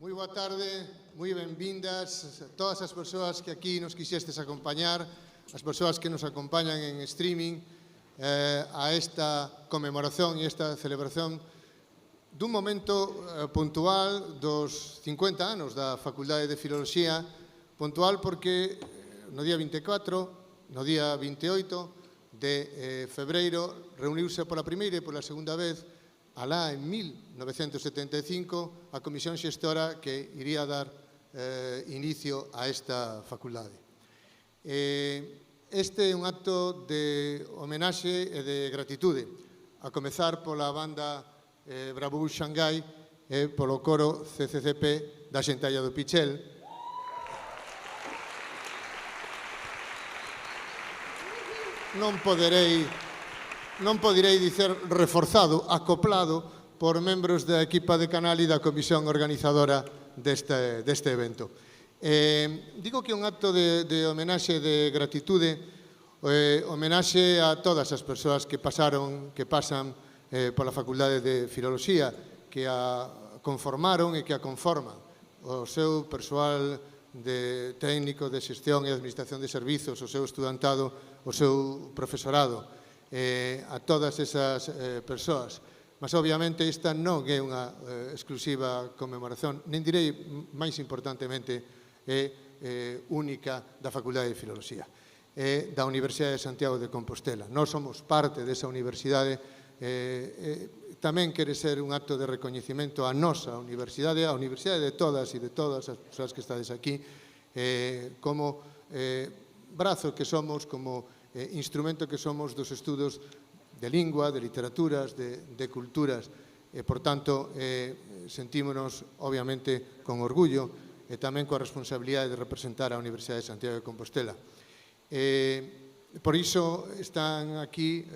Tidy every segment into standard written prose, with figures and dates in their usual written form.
Moi boa tarde, moi benvindas a todas as persoas que aquí nos quixestes acompañar, as persoas que nos acompañan en streaming a esta conmemoración e esta celebración dun momento puntual dos 50 anos da Facultade de Filoloxía, puntual porque no día 24, no día 28 de febreiro reuniuse pola primeira e pola segunda vez alá en 1975 a comisión xestora que iría dar inicio a esta facultade. Este é un acto de homenaxe e de gratitude, a comezar pola banda Bravú Xangai e polo coro CCCP da Xentalla do Pichel. Non poderei dicer reforzado, acoplado por membros da equipa de canal e da comisión organizadora deste evento. Digo que é un acto de homenaxe de gratitude, homenaxe a todas as persoas que pasaron, que pasan pola Facultade de Filoloxía, que a conformaron e que a conforman. O seu persoal técnico de xestión e administración de servizos, o seu estudantado, o seu profesorado, a todas esas persoas. Mas, obviamente, esta non é unha exclusiva conmemoración, nin direi, máis importantemente, é única da Facultade de Filoloxía e da Universidade de Santiago de Compostela. Nós somos parte desa universidade, tamén quere ser un acto de recoñecimento á nosa universidade, a universidade de todas e de todas as persoas que estades aquí, como brazo que somos, como instrumento que somos dos estudos de lingua, de literaturas, de culturas. Por tanto, sentímonos, obviamente, con orgullo e tamén coa responsabilidade de representar a Universidade de Santiago de Compostela. Por iso están aquí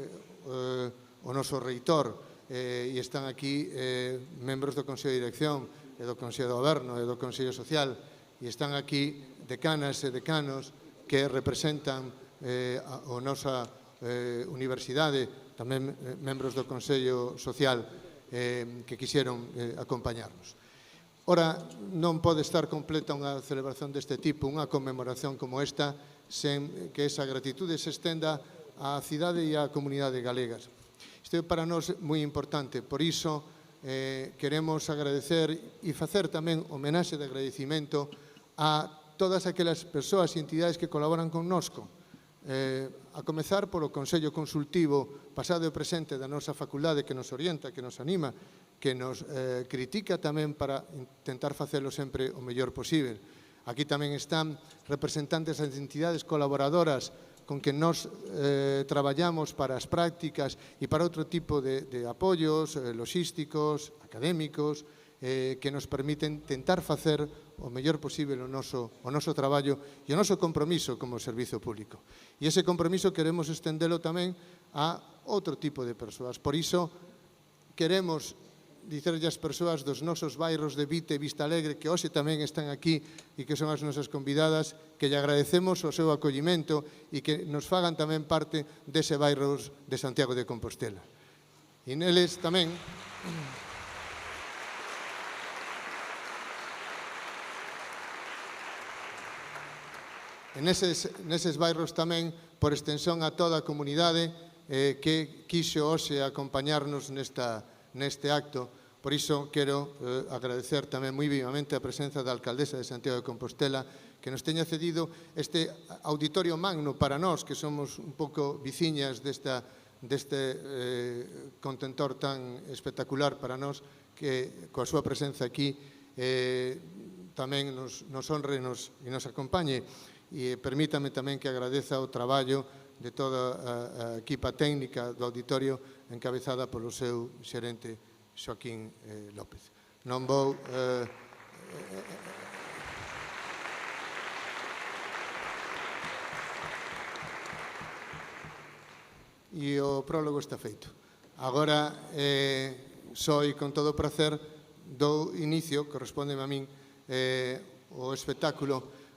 o noso reitor e están aquí membros do Consello de Dirección e do Consello de Goberno e do Consello Social e están aquí decanas e decanos que representan a nosa universidade, tamén membros do Consello Social que quixeron acompañarnos. Ora, non pode estar completa unha celebración deste tipo, unha conmemoración como esta, sen que esa gratitude se estenda á cidade e á comunidade galegas. Isto é para nós moi importante, por iso queremos agradecer e facer tamén homenaxe de agradecimento a todas aquelas persoas e entidades que colaboran connosco, a comezar polo Consello Consultivo pasado e presente da nosa facultade que nos orienta, que nos anima, que nos critica tamén para intentar facelo sempre o mellor posible. Aquí tamén están representantes das entidades colaboradoras con que nos traballamos para as prácticas e para outro tipo de apoios logísticos, académicos, que nos permiten tentar facer o mellor posible o noso traballo e o noso compromiso como servizo público. E ese compromiso queremos estendelo tamén a outro tipo de persoas. Por iso queremos dicerlle ás persoas dos nosos bairros de Vite e Vista Alegre que hoxe tamén están aquí e que son as nosas convidadas, que lle agradecemos o seu acollimento e que nos fagan tamén parte dese bairros de Santiago de Compostela. E neles tamén neses bairros tamén, por extensión a toda a comunidade que quixo hoxe acompañarnos neste acto. Por iso quero agradecer tamén moi vivamente a presenza da alcaldesa de Santiago de Compostela que nos teña cedido este auditorio magno para nós, que somos un pouco viciñas deste contentor tan espectacular para nós, que coa súa presenza aquí tamén nos honre e nos acompañe. E permítame tamén que agradeza o traballo de toda a equipa técnica do auditorio encabezada polo seu xerente Xoaquín López. Non vou e o prólogo está feito. Agora, só e con todo o prazer do inicio, correspóndeme a min, o espectáculo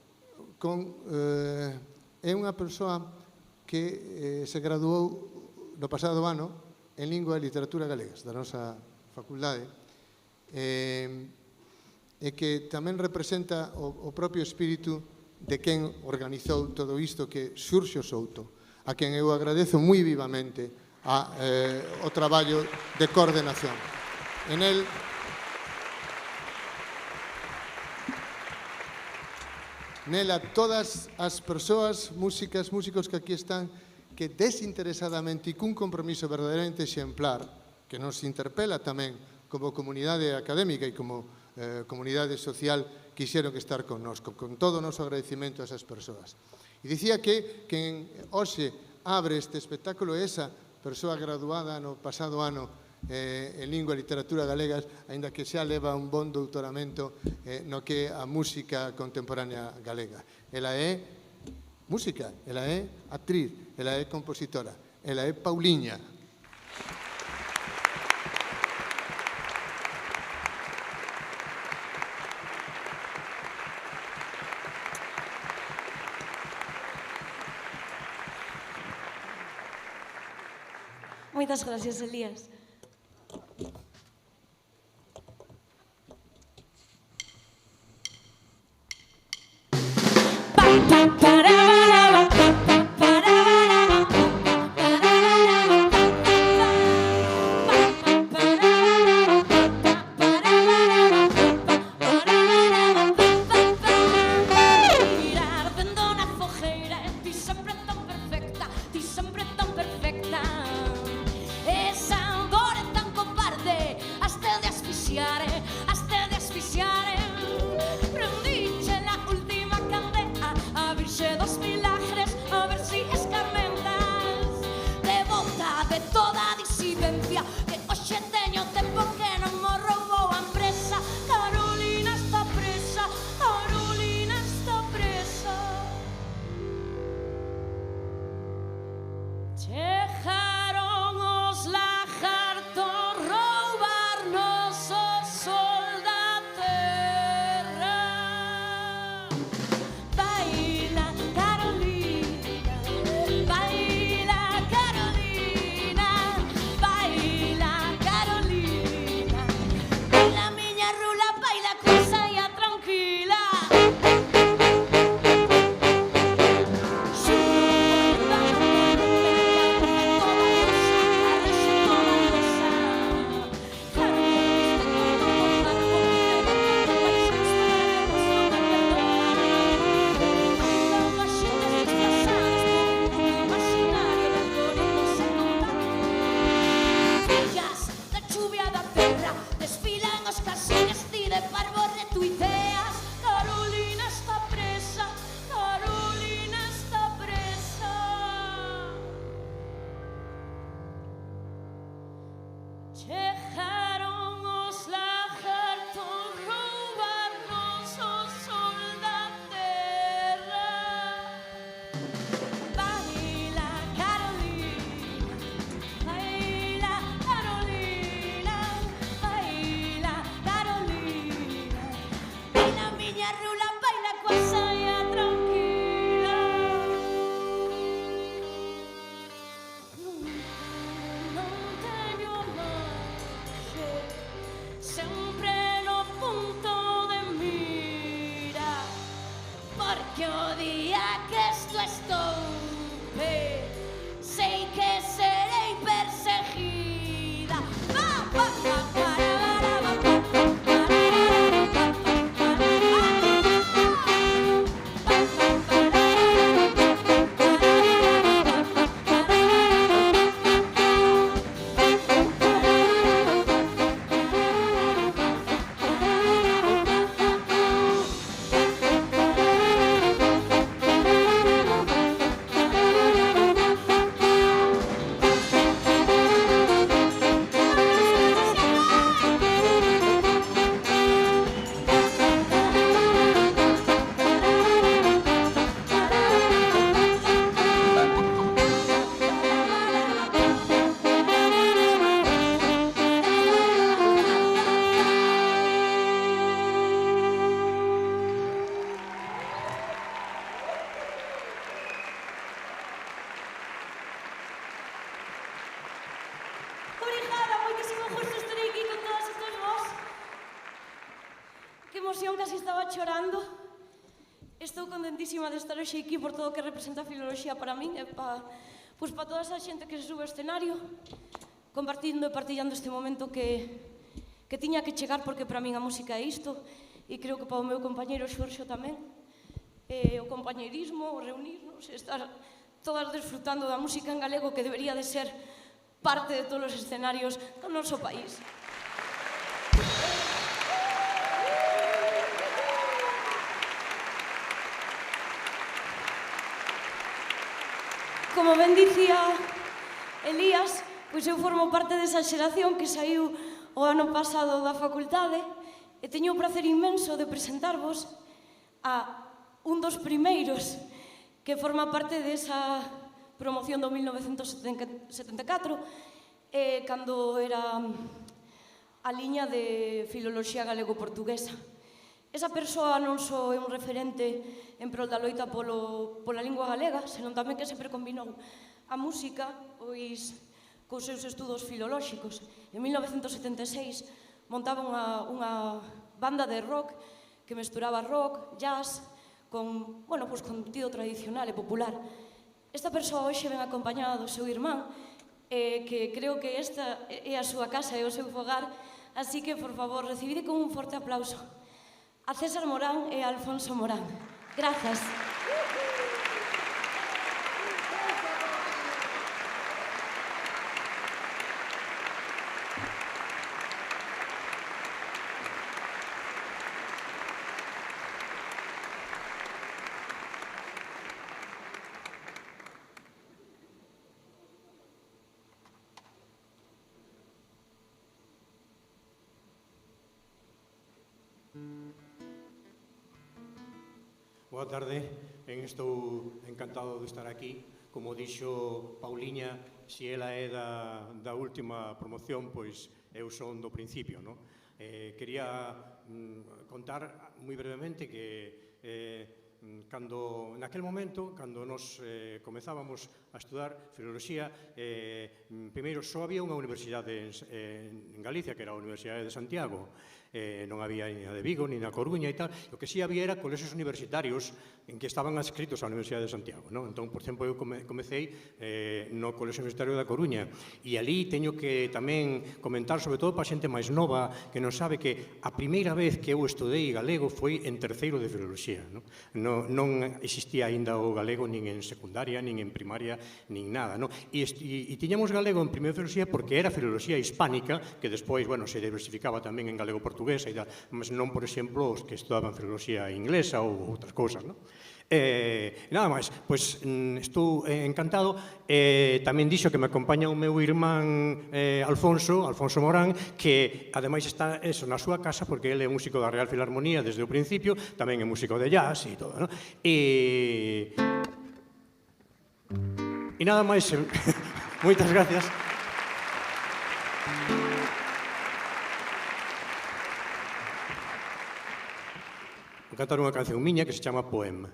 é unha persoa que se graduou no pasado ano en Lingua e Literatura Galegas da nosa facultade e que tamén representa o propio espírito de quen organizou todo isto, que Xurxo Souto, a quen eu agradezo moi vivamente o traballo de coordenación. En el nela todas as persoas, músicos que aquí están, que desinteresadamente e cun compromiso verdadeiramente exemplar, que nos interpela tamén como comunidade académica e como comunidade social, quixeron estar connosco, con todo o noso agradecimento a esas persoas. E dicía que quen hoxe abre este espectáculo é esa persoa graduada no pasado ano en Lingua e Literatura Galegas, aínda que xa leva un bon doutoramento no que é a música contemporánea galega. Ela é música, ela é actriz, ela é compositora, ela é Pauliña. Moitas gracias, Elías. emoción, casi estaba chorando. Estou contentísima de estar hoxe aquí por todo o que representa a filoloxía para min e para toda esa xente que se sube ao escenario, compartindo e partillando este momento que tiña que chegar, porque para min a música é isto, e creo que para o meu compañeiro Xurxo tamén, o compañeirismo, o reunirnos, estar todas desfrutando da música en galego, que debería de ser parte de todos os escenarios do noso país. Como ben dicía Elías, pois eu formo parte desa xeración que saiu o ano pasado da facultade e teño o prazer inmenso de presentarvos a un dos primeiros que forma parte desa promoción do 1974 cando era a liña de filoloxía galego-portuguesa. Esa persoa non só é un referente en prol da loita pola lingua galega, senón tamén que sempre combinou a música cos seus estudos filolóxicos. En 1976 montaba unha banda de rock que mesturaba rock, jazz, con contido tradicional e popular. Esta persoa hoxe ven acompañada do seu irmán, que creo que esta é a súa casa e o seu fogar, así que, por favor, recibide con un forte aplauso a César Morán e a Alfonso Morán. Grazas. Boa tarde, estou encantado de estar aquí. Como dixo Pauliña, se ela é da última promoción, pois eu son do principio, non? Quería contar moi brevemente que naquel momento, cando nos comezábamos a estudar filoloxía, primeiro só había unha universidade en Galicia, que era a Universidade de Santiago. Non había ni a de Vigo, ni na Coruña e tal. O que sí había era colexios universitarios en que estaban adscritos á Universidade de Santiago. Entón, por exemplo, eu comecei no Colexio Universitario da Coruña, e ali teño que tamén comentar, sobre todo para a xente máis nova, que non sabe que a primeira vez que eu estudei galego foi en terceiro de filoloxía. Non existía aínda o galego nin en secundaria, nin en primaria, nin nada. E tiñamos galego en primeiro de filoloxía porque era filoloxía hispánica, que despois se diversificaba tamén en galego-portugués, mas non, por exemplo, os que estudaban filoloxía inglesa ou outras cousas. Nada máis, pois estou encantado. Tamén dixo que me acompaña o meu irmán Alfonso Morán, que ademais está na súa casa porque ele é músico da Real Filarmonía desde o principio, tamén é músico de jazz e todo. E nada máis, moitas gracias. Vou cantar unha canción miña que se chama Poema.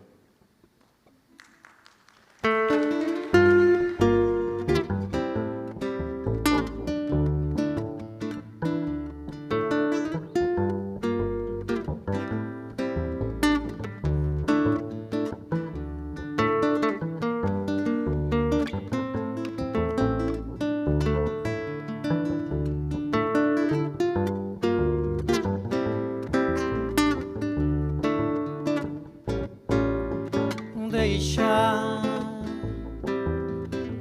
Deixa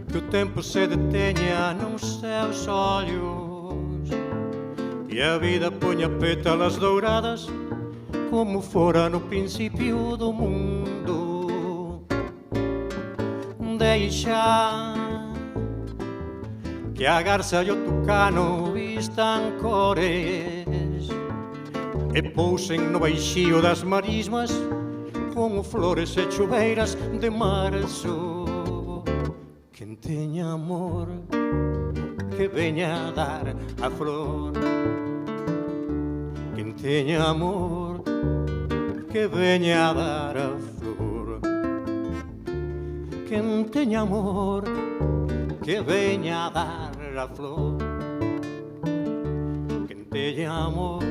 que o tempo se deteña nos seus ollos e a vida poña pétalas douradas como fora no principio do mundo. Deixa que a garza e o tucano vistan cores e pousen no baixío das marismas como flores e chuveiras de marzo. Quen teña amor que veña a dar a flor. Quen teña amor que veña a dar a flor. Quen teña amor que veña a dar a flor. Quen teña amor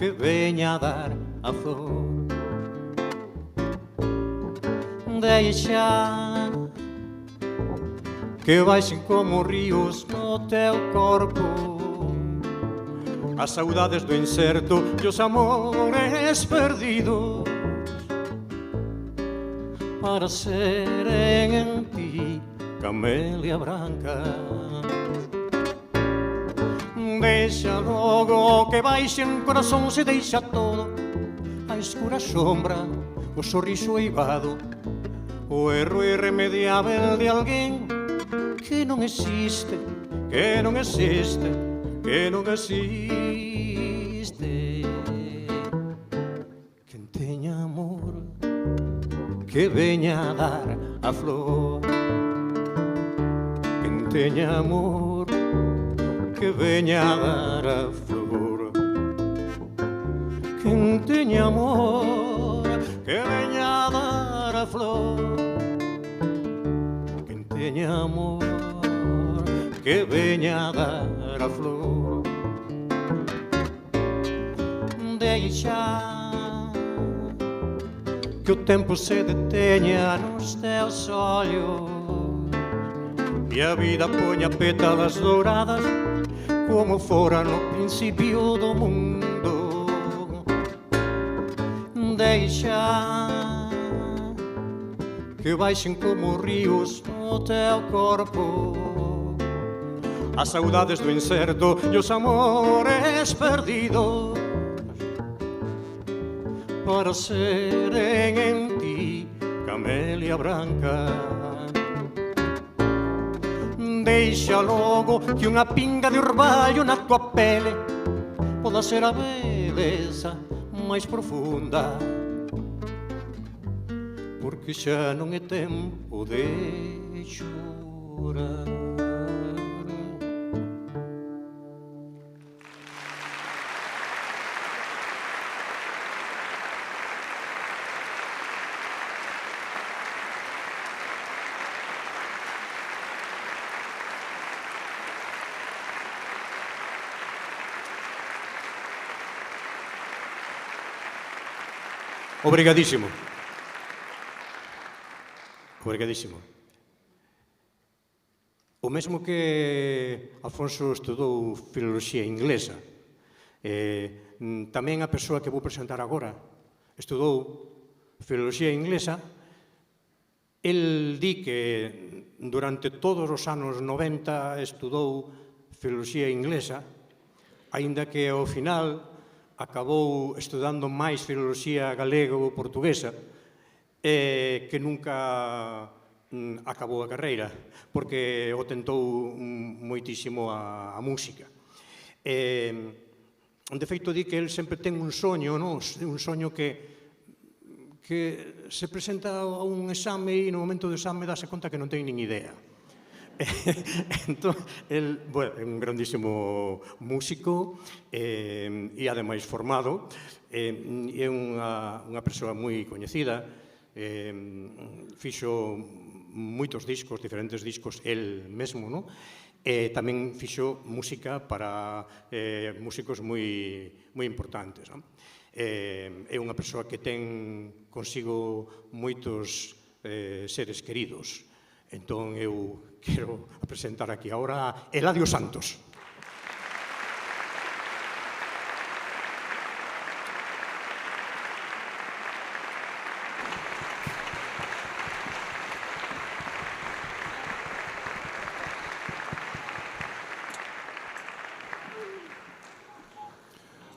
que veña a dar a flor. Deixa que baixen como ríos no teu corpo as saudades do incerto e os amores perdidos, para serem en ti camelia branca. Deixa logo que baixen corazón, se deixa todo a escura sombra, o sorriso eivado, o erro irremediável de alguén que non existe, que non existe, que non existe. Quen teña amor que veña a dar a flor, quen teña amor que veña a dar a flor, quen teña amor que veña a dar a flor, quen teña amor que veña a dar a flor. Deixa que o tempo se deteña nos teus ollos e a vida poña pétalas douradas como fora no principio do mundo. Deixa que baixen como ríos no teu corpo as saudades do incerto e os amores perdidos, para serem en ti camelia branca. Deixa logo que unha pinga de orballo na tua pele poda ser a beleza máis profunda, porque xa non é tempo de chorar. Obrigadísimo. Obrigadísimo. O mesmo que Alfonso estudou filoloxía inglesa, tamén a persoa que vou presentar agora estudou filoloxía inglesa. El di que durante todos os anos 90 estudou filoloxía inglesa, aínda que ao final acabou estudando máis filoloxía galega ou portuguesa, que nunca acabou a carreira, porque o tentou moitísimo a música. De feito, di que el sempre ten un soño, un soño que se presenta a un exame e no momento do exame dáse conta que non ten nin idea. Entón, el, bueno, é un grandísimo músico e ademais formado, é unha persoa moi coñecida, fixo moitos discos, diferentes discos, el mesmo, non? E tamén fixo música para músicos moi importantes, non? É unha persoa que ten consigo moitos seres queridos. Entón, eu quero presentar aquí agora a Eladio Santos.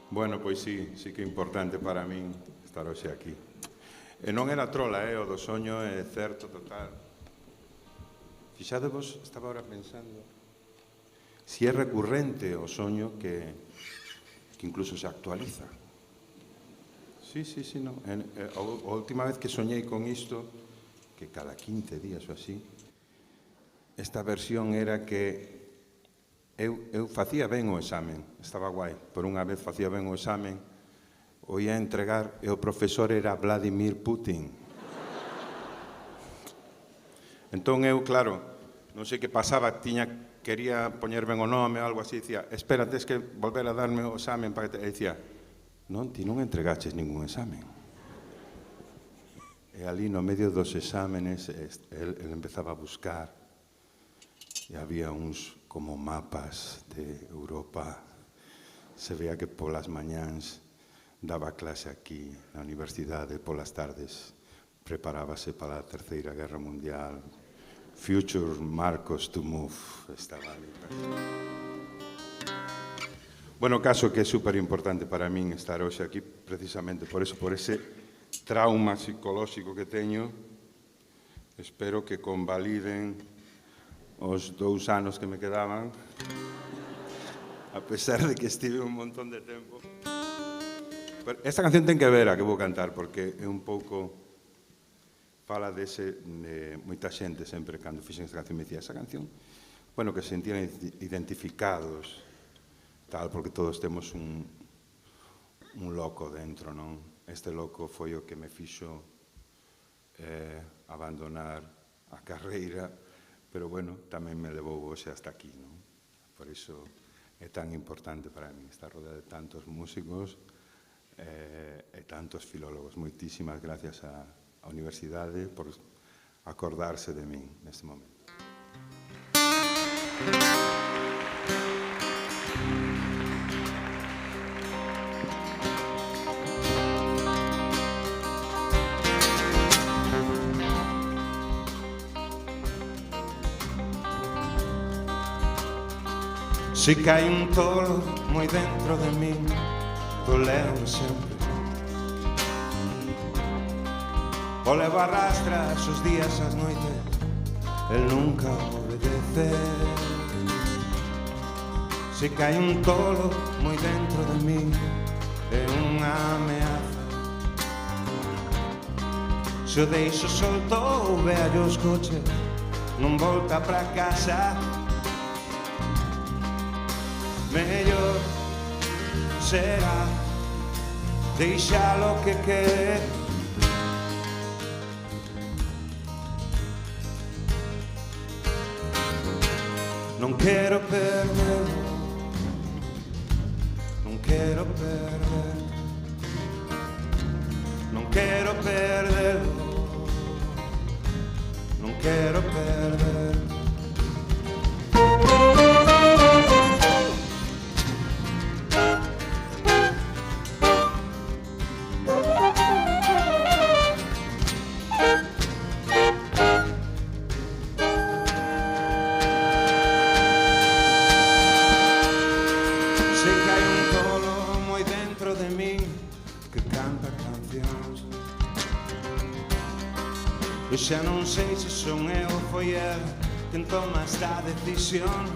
Bueno, pois sí que é importante para min estar hoxe aquí. E non era trola, o do soño é certo total. Fixadevos, estaba ahora pensando, si é recurrente o soño que incluso se actualiza. Sí, non. A última vez que soñei con isto, que cada 15 días ou así, esta versión era que eu facía ben o examen, estaba guai, por unha vez facía ben o examen, o ia entregar e o profesor era Vladimir Putin. Entón eu, claro, non sei que pasaba, quería poñer ben o nome ou algo así, dicía, espera, tens que volver a darme o examen para que te... E dicía, non? Ti non entregaches ningún examen. E ali no medio dos exámenes el empezaba a buscar e había uns como mapas de Europa. Se veía que polas mañáns daba clase aquí na universidade, polas tardes preparábase para a Terceira Guerra Mundial. Future Marcos to move, estaba ali. Bueno, caso que é super importante para min estar hoxe aquí precisamente por eso, por ese trauma psicolóxico que teño. Espero que convaliden os 2 anos que me quedaban, a pesar de que estive un montón de tempo. Pero esta canción ten que ver a que vou cantar, porque é un pouco... Fala dese... moita xente sempre, cando fixen esta canción, me dicía, esa canción, bueno, que se sentían identificados, tal, porque todos temos un loco dentro, non? Este loco foi o que me fixo abandonar a carreira, pero, bueno, tamén me levou hoxe hasta aquí, non? Por iso é tan importante para mí estar rodeado de tantos músicos e tantos filólogos. Moitísimas gracias á Universidade por acordarse de min neste momento. Si cae un tolo moi dentro de min, doleu sempre. O levo a rastras os días, as noites, el nunca obedece. Si cae un tolo moi dentro de min, é unha ameaza. Se o deixo solto ou vello os coches, non volta pra casa. Mellor será deixalo que quede. Non quero perderlo, non quero perderlo, non quero perderlo, non quero perderlo. Eu xa non sei se son eu ou foi el quen toma esta decisión.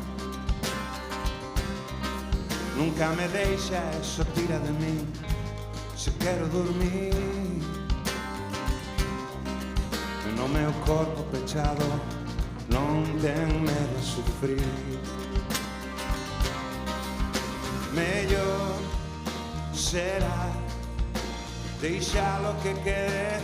Nunca me deixa e só tira de min se quero dormir. E no meu corpo pechado non ten medo a sufrir. Mellor será deixalo que quede.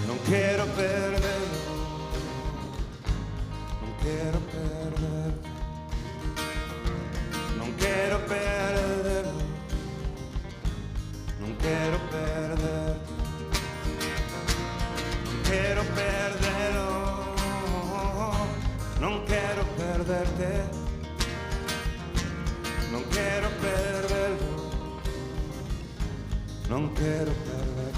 Non quero perderlo, non quero perderlo, non quero perderlo, non quero perderlo, non quero perderlo, non quero perderte, non quero perderlo, non quero perderte.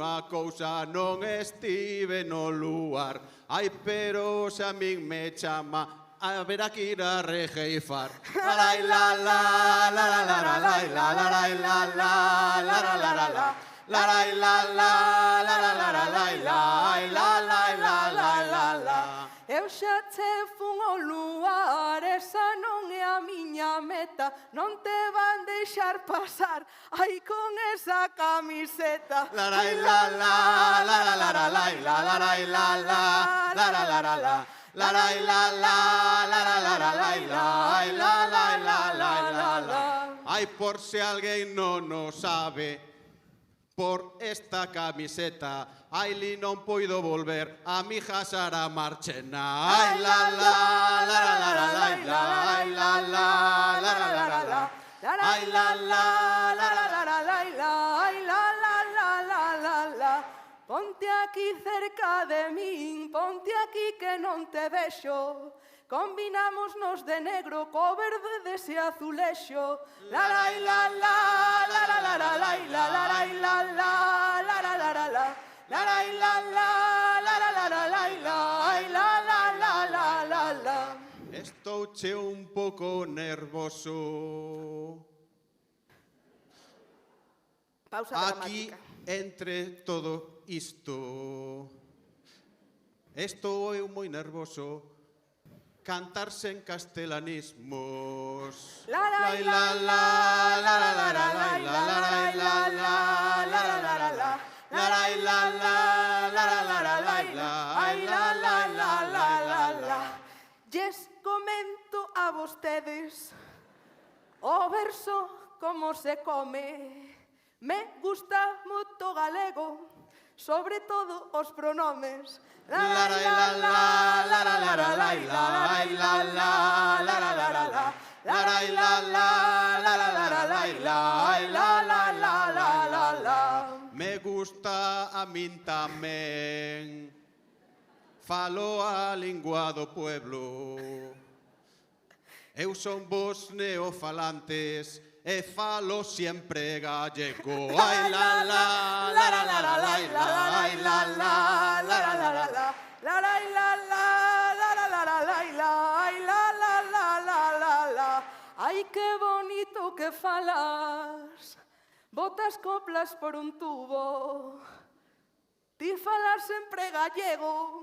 unha cousa non estive no lugar. Ai, pero se a min me chama a ver aquí ir a rejeifar. La la la la la la la la la la la la la la la la la la la. La la la la la la la la la la la la la la la. Eu xa che fun ao luar, esa non é a miña meta, non te van deixar pasar, ai con esa camiseta. La la la la la la la la la la la la la la la la la la. La la la la la la la la la la la la la. Ai, por se alguén non o sabe, por esta camiseta, ai, li non poido volver a mi Sara Marchena. Ai, la la la la la la la la la la la la la la. Ai, la la la la la la la la la. Ponte aquí cerca de min, ponte aquí que non te vexo. Combinámonos de negro co verde dese azulexo. La la la la la la la la la la la la la la la la la la. La la la la la la la la la la la la la. Estou che un pouco nervoso. Pausa Aquí, dramática. entre todo isto, estou eu moi nervoso. Cantarse en castelanismos. La la la la la la la la la la la la la la la la la. La la la la la la la la la la. Lles comento a vostedes o verso como se come. Me gusta moito galego, sobre todo os pronomes. La la la la la la la la la la la la la la la la la. La la la la la la la la la la la. Me gusta a min tamén. Falo a lingua do pueblo. Eu son vos neofalantes e falo siempre gallego. Ai la la la la la la la la la la la la la la. La la la la la la la la la. Ai, que bonito que falas. Botas coplas por un tubo. Ti falas sempre gallego,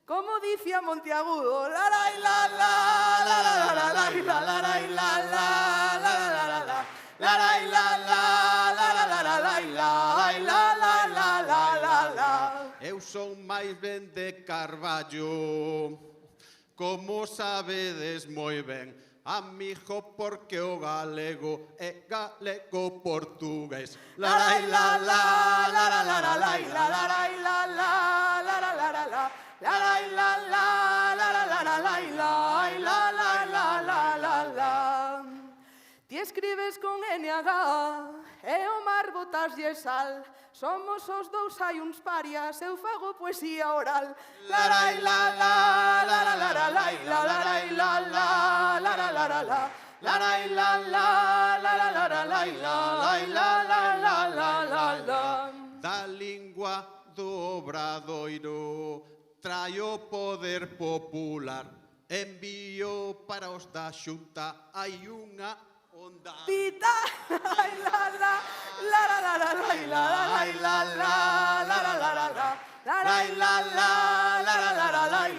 como dicía Monteagudo. La la la la la la la la la la la la la la la la. La la la la la la la la la. Eu son máis ben de Carballo, como sabedes moi ben, amigo, porque o galego é galego portugués. La la la la la la la la la la la la la la la la la. La la la la la la la la la la. Ti escribes con NH e o mar botaslle sal. Somos os dous hai uns parias, eu fago poesía oral. La la la la la la la la la la la la la la la la la. La la la la la la la la la la la. Da lingua do Obradoiro trae o poder popular. Envío para os da Xunta, hai unha onda. Pita, ay la la, la la la la la la la la la la la la la la. La la la la la la la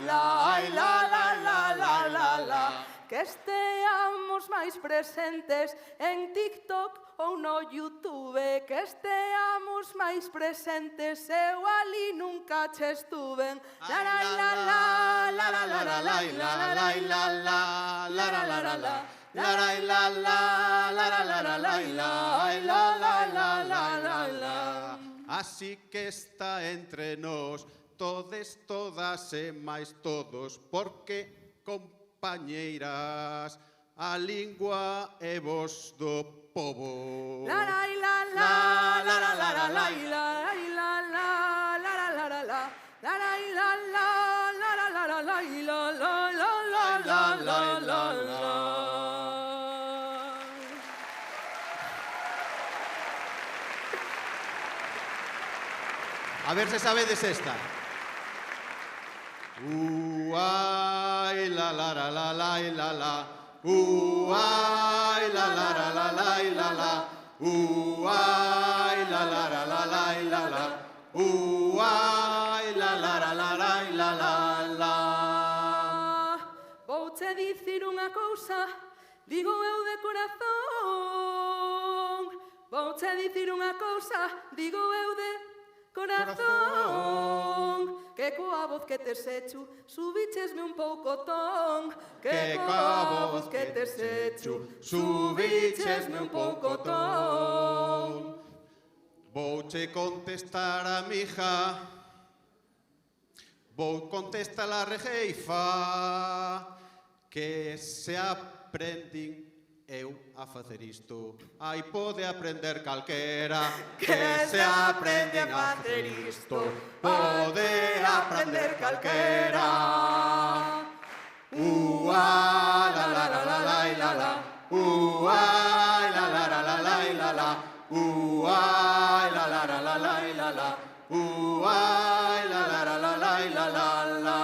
la la la la. Que esteamos máis presentes en TikTok ou no YouTube, que esteamos máis presentes, eu ali nunca che estuven. La la la la la la la la la la la la la la la la. La la la la la la la la la la. Así que está entre nós, todes, todas e máis todos, porque compañeiras, a lingua é voz do pobo. La la la la la la la la la la la la la la la. La la la la la la la la la la la la. A ver se sabedes esta. Ai, la la la la la la la. Ai, la la la la la la la. Ai, la la la la la la la. Ai, la la la la la la la. Vouche dicir unha cousa, digo eu de corazón. Vouche dicir unha cousa, digo eu de corazón. Que coa voz que tes hecho, subichesme un pouco ton. Que coa voz que tes hecho, subichesme un pouco ton. Vouche contestar a mi hija, vou contestar a rejeifa, que se aprendín eu a facer isto. Ai, pode aprender calquera, que se aprenden a facer isto. Pode aprender calquera. La la la la la la la. La la la la la la la. La la la la la la la. La la la la la la la.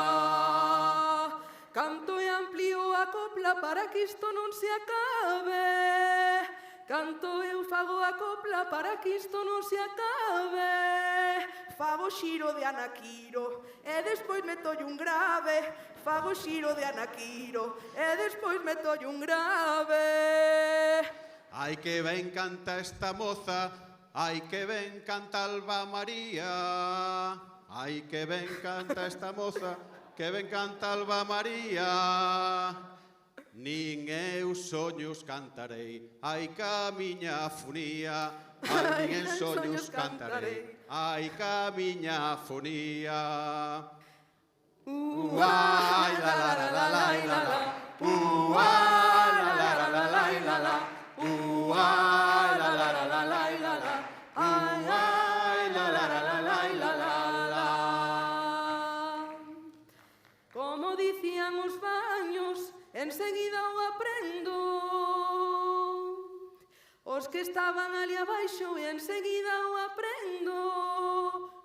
Canto e amplío a copla para que isto non se acabe. Canto eu fago a copla para que isto non se acabe. Fago xiro de anaquiro e despois metolle un grave. Fago xiro de anaquiro e despois metolle un grave. Ai, que ben canta esta moza, ai, que ben canta Alba María. Ai, que ben canta esta moza, que ben canta Alba María. Nin eu soños cantarei, ai, ca miña fonía. Ai, nin en soños cantarei, ai, ca miña fonía. Ai, la la la la la la la. Ai, la la la la la la la. Ai, la la la la la la la. Ai, la la la la la la la. Como dicían os baños, enseguida o aprendo. Os que estaban ali abaixo e enseguida o aprendo.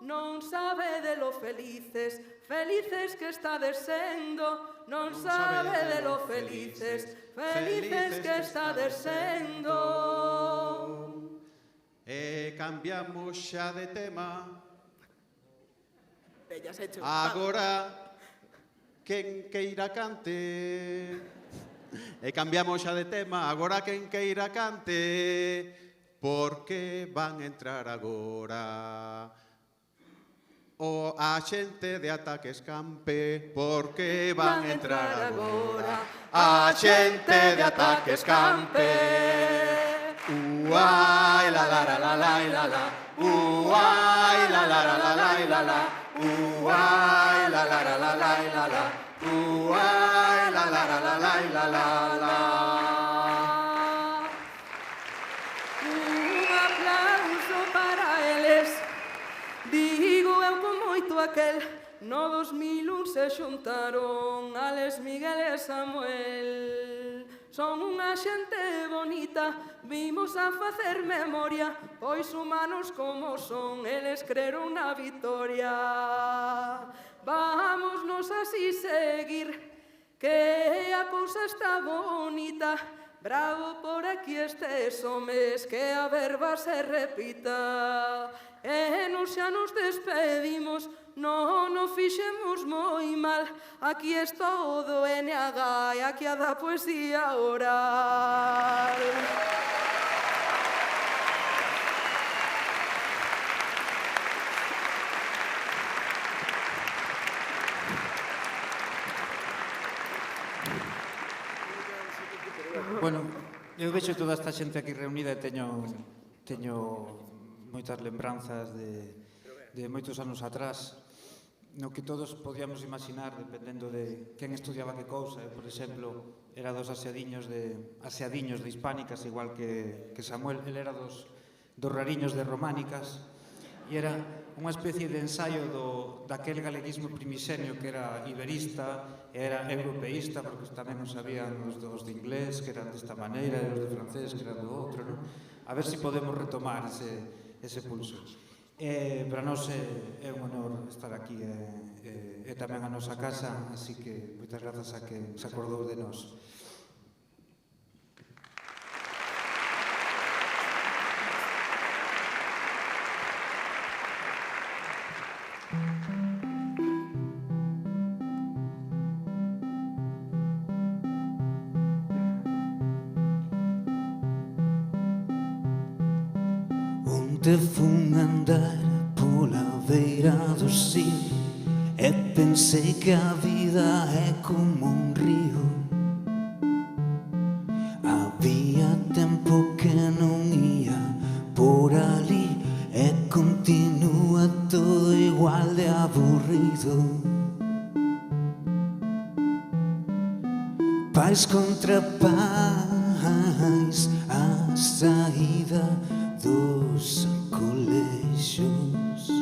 Non sabe de lo felices, felices que estades sendo. Non sabe de lo felices, felices que estades sendo. E cambiamos xa de tema. Bellas hecho. Agora, quen queira cante. E cambiamos xa de tema. Agora quen queira cante. Porque van entrar agora o a xente de Ataques Campe. Porque van entrar agora a xente de Ataques Campe. Uai, la la la la la la la. Uai, la la la la la la la. Uai, la la la la la la la. Uai, la la la la la la la. Un aplauso para eles. Digo eu con moito aquel. No 2001 se xuntaron Alex, Miguel e Samuel. Son unha xente bonita, vimos a facer memoria, pois humanos como son, eles creron na vitoria. Vámonos así seguir, que a cousa está bonita. Bravo por aquí estes homes, que a verba se repita. E nos xa nos despedimos, non o fixemos moi mal. Aquí está o do NH e aquí a da poesía oral. Bueno, eu vexo toda esta xente aquí reunida e teño moitas lembranzas de moitos anos atrás, no que todos podíamos imaginar, dependendo de quen estudiaba que cousa. Por exemplo, era dos aseadiños de Hispánicas, igual que Samuel. Ele era dos rariños de Románicas, e era unha especie de ensaio daquel galeguismo primixenio que era iberista, era europeísta, porque tamén non sabían os de inglés, que eran desta maneira, e os de francés, que eran do outro, non? A ver se podemos retomar ese pulso. Para nós é un honor estar aquí, é tamén a nosa casa, así que moitas grazas a que se acordou de nós. Onde fun andar pola beira do sil e pensei que a vida é como un río. Había tempo que non ia por ali e continúa todo igual de aburrido. Pais contra pais, a saída dos colexios,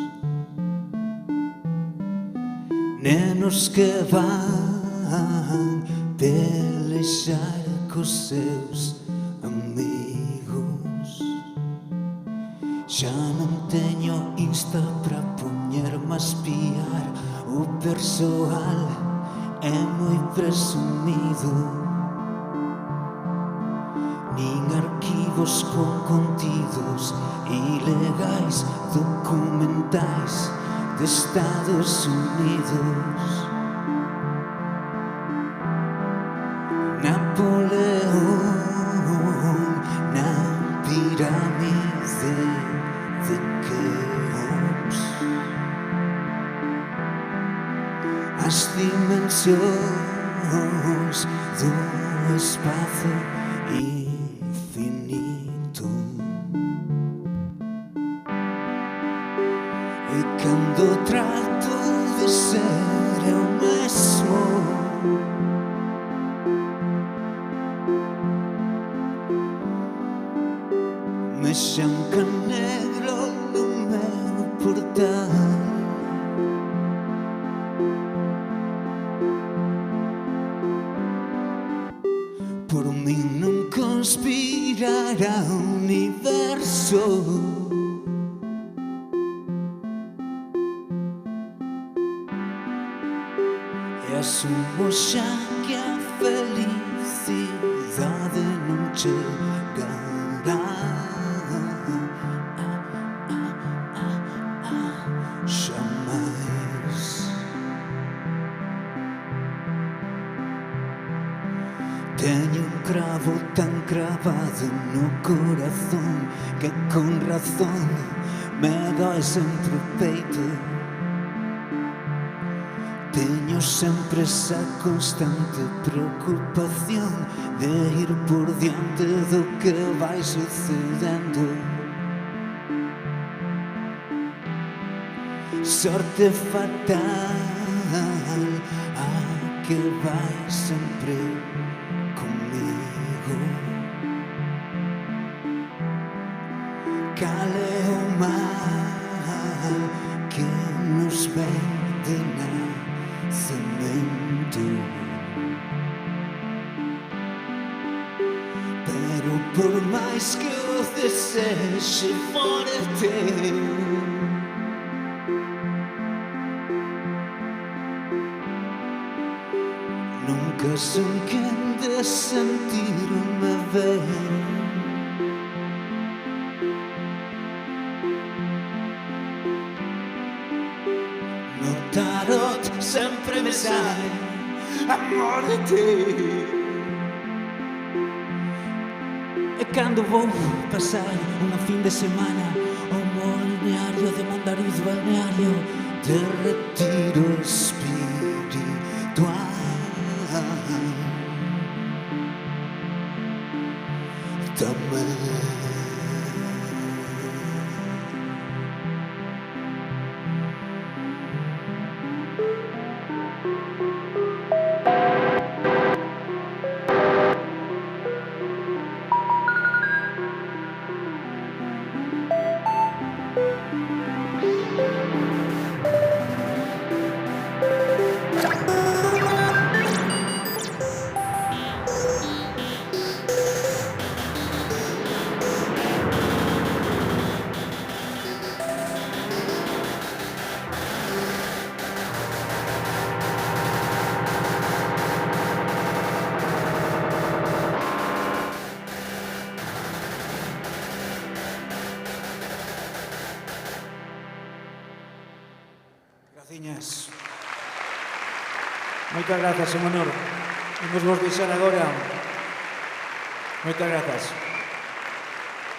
nenos que van pelexar cos seus amigos. Xa non teño Insta pra poñerme a espiar, o persoal é moi presumido. Nin arquivos con contidos ilegais, documentais de Estados Unidos. Napoleón na pirámide de Keops. As dimensións do espazo infinito. E cando trato de ser eu mesmo, mexa un can negro no meu portal. Por min non conspirará o universo. E asumo xa que a felicidade non chegará. Xamais. Teño un cravo tan cravado no corazón que con razón me dói sempre o peito. Teño sempre esa constante preocupación de ir por diante do que vai sucedendo. Sorte fatal a que vai sempre comigo. Cal é o mal que nos vem de nascimento? Pero por máis que o desexe forte, nunca son quen de sentirme ben. No tarot sempre me sai a morte. E cando vou pasar unha fin de semana ao balneario de Mandariz, balneario de retiro espiritual, tamén Graciñas. Moitas grazas, é un honor. Imos vos deixar agora. Moitas grazas.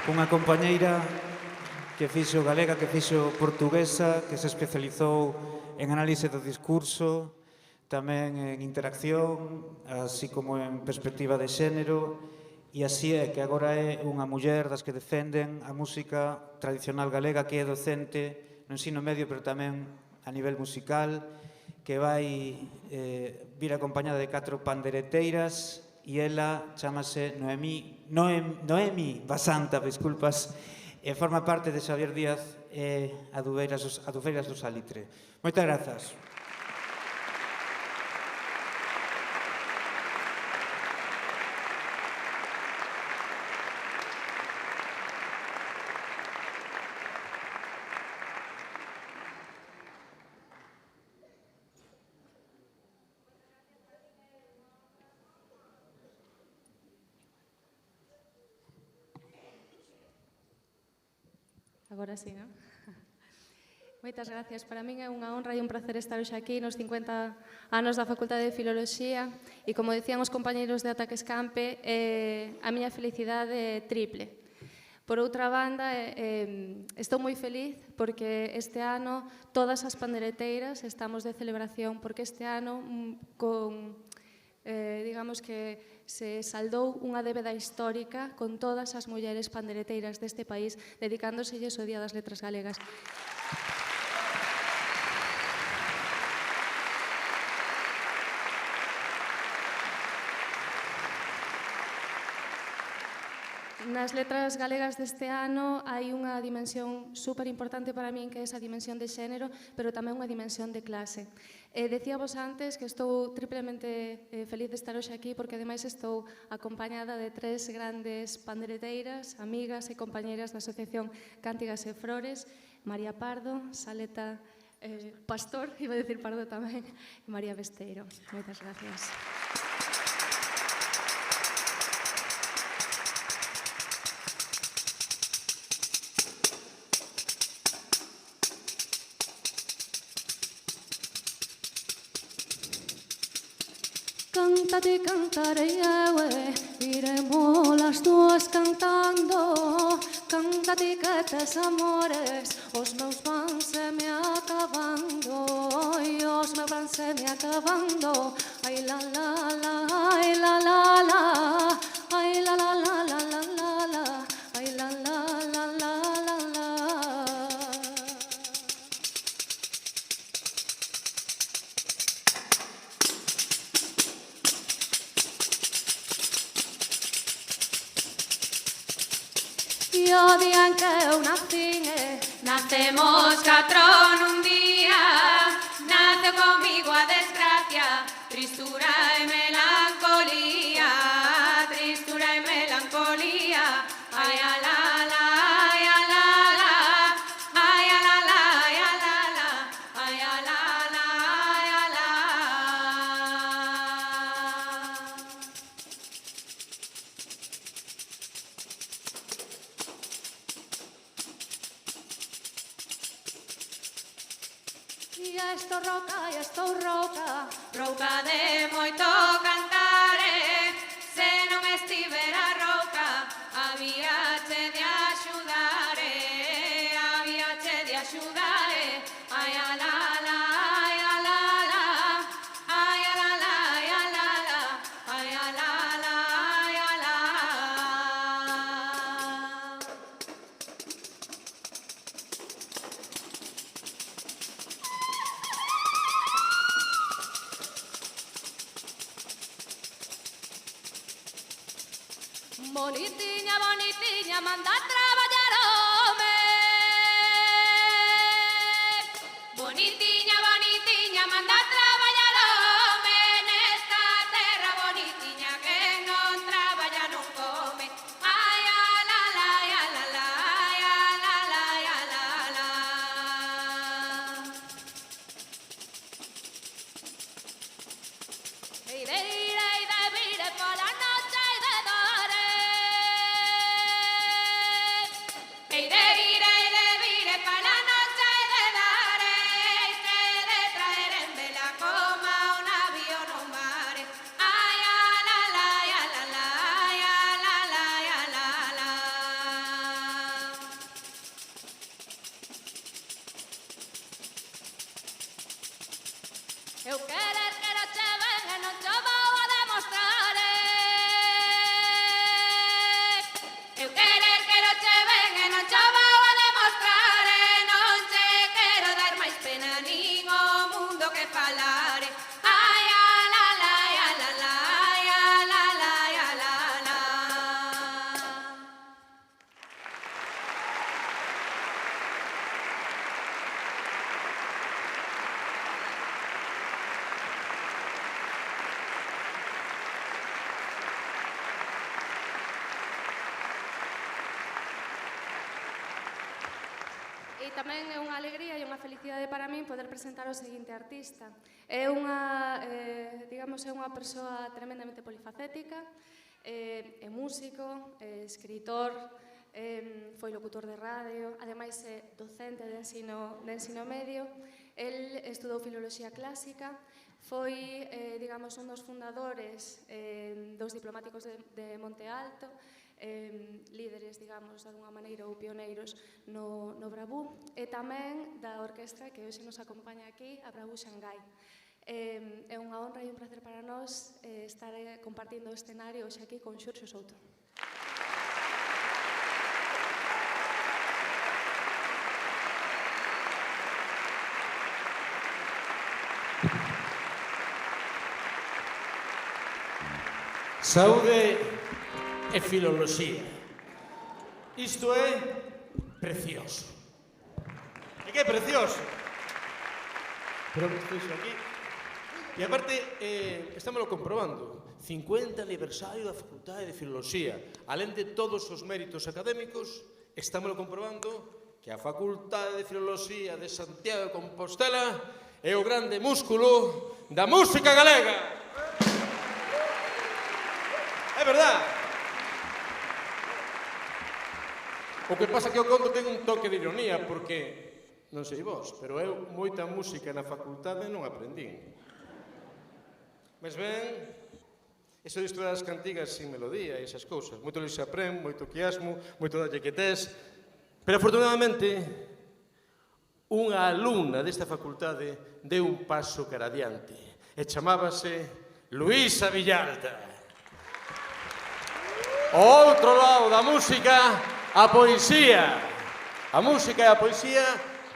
Unha compañeira que fixo galega, que fixo portuguesa, que se especializou en análise do discurso, tamén en interacción, así como en perspectiva de xénero, e así é que agora é unha muller das que defenden a música tradicional galega, que é docente no ensino medio, pero tamén a nivel musical, que vai vir acompañada de 4 pandereteiras, e ela chamase Noemi Basanta, disculpas, e forma parte de Xavier Díaz e Adufeiras do Salitre. Moitas grazas. Agora sí, non? Moitas gracias. Para min é unha honra e un placer estar hoxe aquí nos 50 anos da Facultade de Filoloxía e, como decían os compañeros de Ataque Escampe, a miña felicidade é triple. Por outra banda, estou moi feliz porque este ano todas as pandereteiras estamos de celebración, porque este ano digamos que se saldou unha débeda histórica con todas as mulleres pandereteiras deste país dedicándoselles o Día das Letras Galegas. Nas letras galegas deste ano hai unha dimensión super importante para min, que é esa dimensión de xénero, pero tamén unha dimensión de clase. Decíavos antes que estou triplemente feliz de estar hoxe aquí porque ademais estou acompañada de 3 grandes pandereteiras, amigas e compañeras da Asociación Cántigas e Flores, María Pardo, Saleta Pastor, iba a decir Pardo tamén, e María Besteiro. Moitas gracias. Cántate, cantaré eu, iremos as dúas cantando. Cántate que tes amores, os meus van se me acabando, e os meus van se me acabando. Ai la la la, ai la la la, ai la la la la la la la, ai la la la la la la. E o día en que eu nacín, nacemos 4 nun día, nace comigo a desgracia, tristura e melancolía, tristura e melancolía. Ai a la la, ai a la la, ai a la la, ai a la la, ai a la la, ai a la. E estou rouca, rouca de moito cantare. Se non estivera rouca, habíache de axudare, habíache de axudare. Ai a la la, ai a la la, ai a la la, ai a la la, ai a la la, ai a la. Bonitiña, bonitiña, manda a traballar home. Bonitiña, bonitiña, manda a traballar home. Nesta terra bonitiña que non traballa non come. Ai a la la, ai a la la, ai a la la, ai a la la. Eire, eire, vire pola noche e de dore. Eire, E tamén é unha alegría e unha felicidade para min poder presentar o seguinte artista. É unha, digamos, é unha persoa tremendamente polifacética, é músico, é escritor, foi locutor de radio, ademais é docente de ensino medio. El estudou filoloxía clásica, foi, digamos, un dos fundadores dos diplomáticos de Monte Alto, líderes, digamos, de alguna maneira ou pioneiros no Bravú, e tamén da orquestra que hoxe nos acompaña aquí, a Bravú Xangai. É unha honra e un placer para nós estar compartindo o escenario hoxe aquí con Xurxo Souto. Saúde e filoloxía. Isto é precioso. É que é precioso. Pero estou aquí. E aparte, estámoslo comprobando. 50 aniversario da Facultade de Filoloxía. Alén de todos os méritos académicos, estámoslo comprobando que a Facultade de Filoloxía de Santiago de Compostela é o grande músculo da música galega. É verdad. O que pasa que o conto ten un toque de ironía, porque, non sei vos, pero eu moita música na facultade non aprendín. Mas ben, iso de estudar as cantigas sin melodía e esas cousas. Moito lixo aprén, moito quiasmo, moito dalle que tes. Pero, afortunadamente, unha alumna desta facultade deu un paso cara adiante e chamábase Luísa Villalta. O outro lado da música, a poesía. A música e a poesía,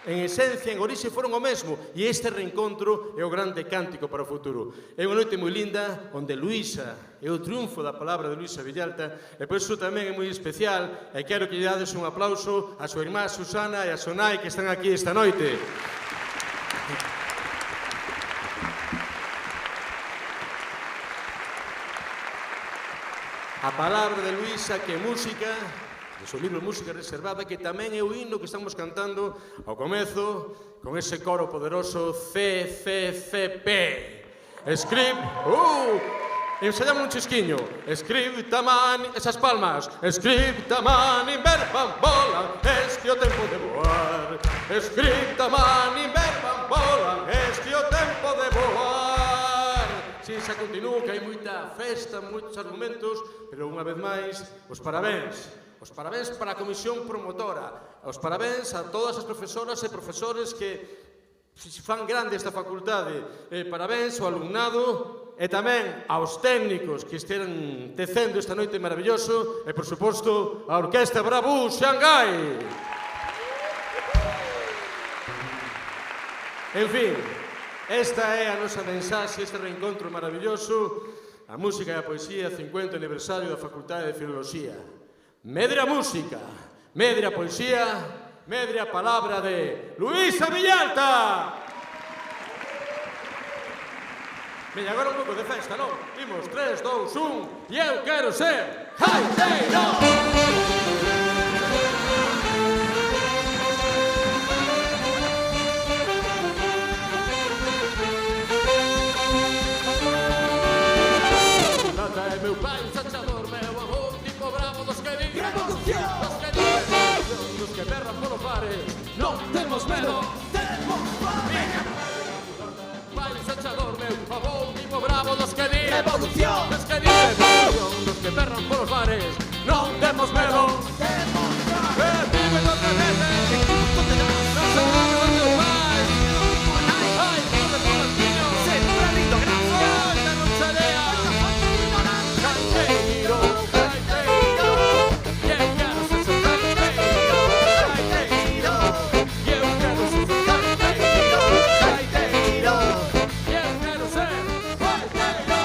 en esencia, en orixe, foron o mesmo. E este reencontro é o grande cántico para o futuro. É unha noite moi linda, onde Luísa é o triunfo da palabra de Luísa Villalta, e por iso tamén é moi especial, e quero que lle dades un aplauso a súa irmá Susana e a Sonai, que están aquí esta noite. A palabra de Luísa, que é música, do seu libro Música Reservada, que tamén é o himno que estamos cantando ao comezo, con ese coro poderoso CCCP. Ensayamos un chisquiño. Escribita man, esas palmas. Escribita man, inverban bola, este o tempo de voar. Escribita man, inverban bola, este o tempo de voar. Si, xa continúo, que hai moita festa, moitos argumentos, pero unha vez máis, os parabéns. Os parabéns para a comisión promotora. Os parabéns a todas as profesoras e profesores que fan grande esta facultade. Parabéns ao alumnado e tamén aos técnicos que estén tecendo esta noite maravilloso e, por suposto, a Orquestra Bravú Xangai. En fin, esta é a nosa mensaxe, este reencontro maravilloso, a música e a poesía, 50 aniversario da Facultade de Filoloxía. Medre a música, medre a poesía, medre a palabra de Luísa Villalta. Veña, agora un pouco de festa, non? Imos, 3, 2, 1, e eu quero ser jaiteiro! Meu pai, un sachador, meu avó, un tipo bravo dos que viven revolución, dos que viven revolución, dos que berran polo pare. Non temos medo, temos fame. Pai, un sachador, meu avó, un tipo bravo dos que viven revolución, dos que viven revolución, dos que berran polos bares. Non temos medo, temos fame. Vive dos que beben, que justo te dan, non sabemos do teu pai. Ai, come por os niños, sempre lindo grazo, da noche dea. Jaiteiro, jaiteiro, eu quero ser seu jaiteiro, jaiteiro, eu quero ser seu jaiteiro, jaiteiro, eu quero ser jaiteiro.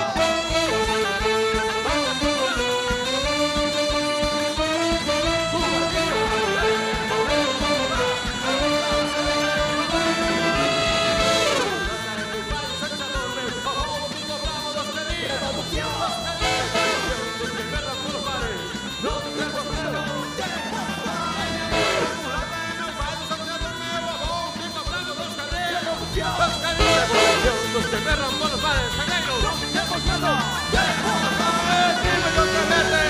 berran polos mares, xaneiros, non temos medo, escribe contra verde,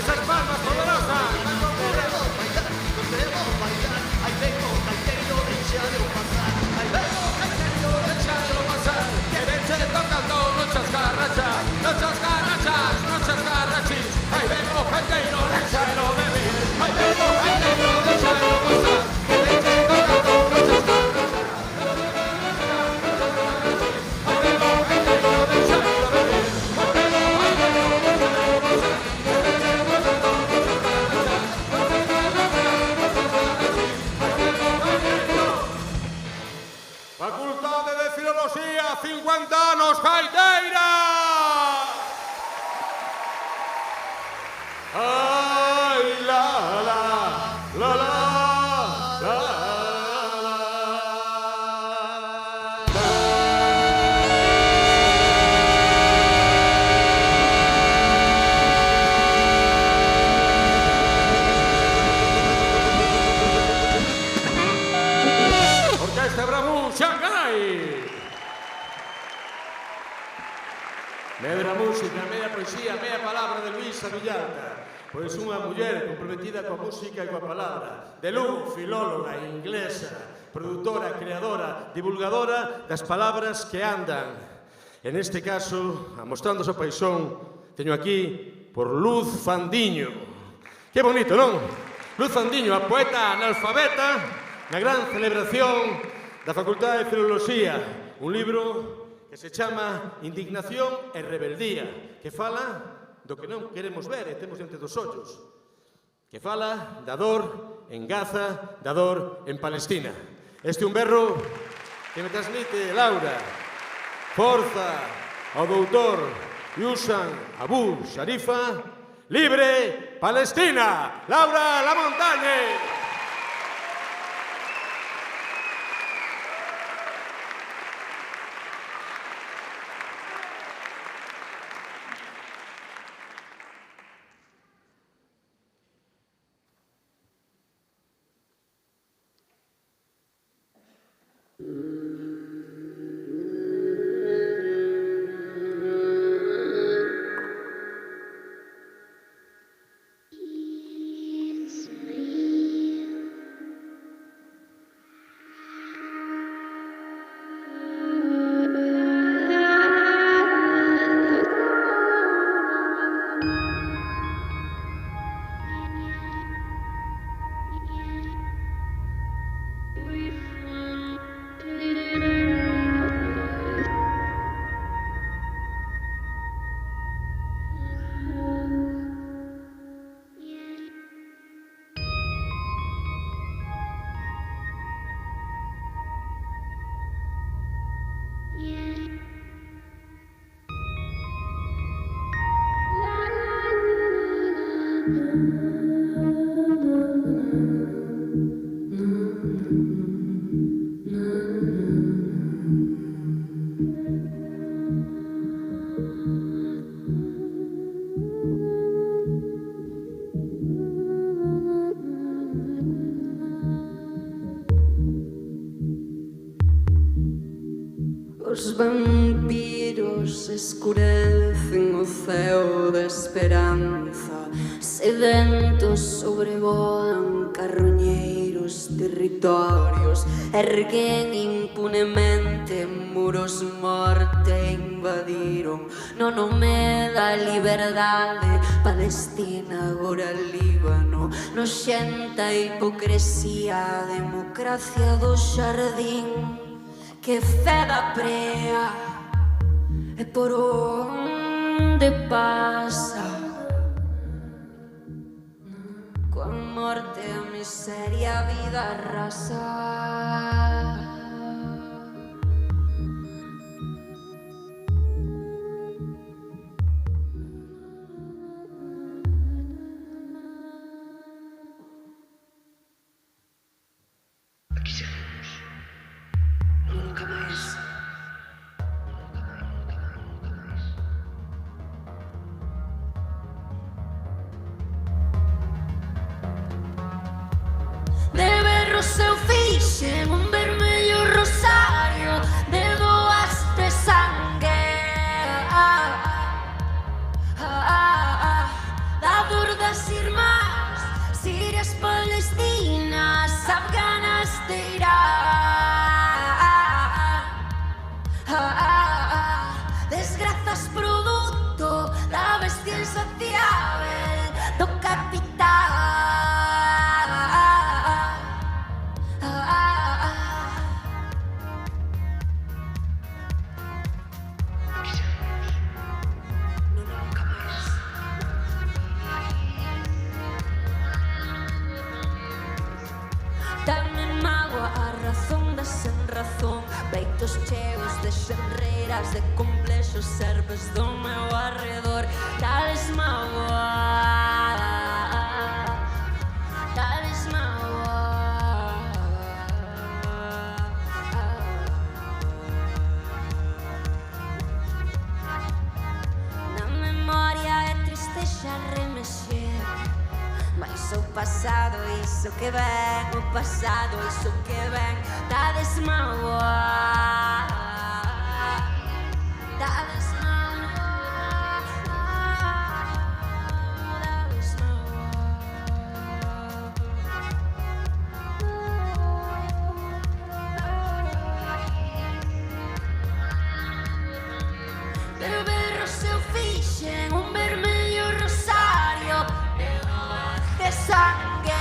esas palmas poderosas. Queremos bailar, ahí vengo, Gaiteiro, deixalo pasar. Ahí vengo, Gaiteiro, deixalo pasar. Que veche tocando nochas garrachas, nochas garrachas, nochas garrachis. Ahí vengo, Gaiteiro, deixalo beber. Ahí vengo, Gaiteiro, deixalo pasar. Que veche tocando nochas garrachas. Ahí vengo, Gaiteiro, deixalo beber. Facultade de Filoloxía, 50 anos, Gaiteira! Ai, la, la, la, la, la, la. Orquesta Bramún, Xangai! Media música, media poesía, media palabra de Luisa Villalta. Pois unha muller comprometida coa música e coa palabra. De Lugo, filóloga, inglesa, produtora, creadora, divulgadora das palabras que andan. En este caso, amostrando o seu paixón, teño aquí por Luz Fandiño. Que bonito, non? Luz Fandiño, a poeta analfabeta na gran celebración da Facultade de Filoloxía. Un libro que se chama Indignación e Rebeldía, que fala do que non queremos ver e temos diante dos ollos, que fala da dor en Gaza, da dor en Palestina. Este é un berro que me transmite Laura. Forza ao doutor Yusan Abu Sharifa. Libre Palestina. Laura Lamontañe. Os vampiros escurecen o ceo de esperanza. Sedentos sobrevoan carroñeiros territorios, erguen impunemente muros morte, invadiron no nome da liberdade Palestina, agora Líbano, noxenta hipocresía, democracia do xardín que feda prea e por onde pasa coa morte, a miseria, a vida rasa. Aquí seguimos. Nunca máis. De berros eu fixen un vermello rosario de doas de sangue, da dor das irmás sirias, palestinas, afganas de Irán, desgrazas produto da bestia insaciável do capital. Dame mágoa a razón da sen razón, peitos cheos de xenreiras, de complexos serpes do meu arredor. Dales mágoa, dales mágoa. Na memoria é triste xa remexer, mas o pasado, iso que ven, o pasado, iso que ven, dades mágoa, dades mágoa, dades mágoa. De berros eu fixen un vermello rosario de sangue,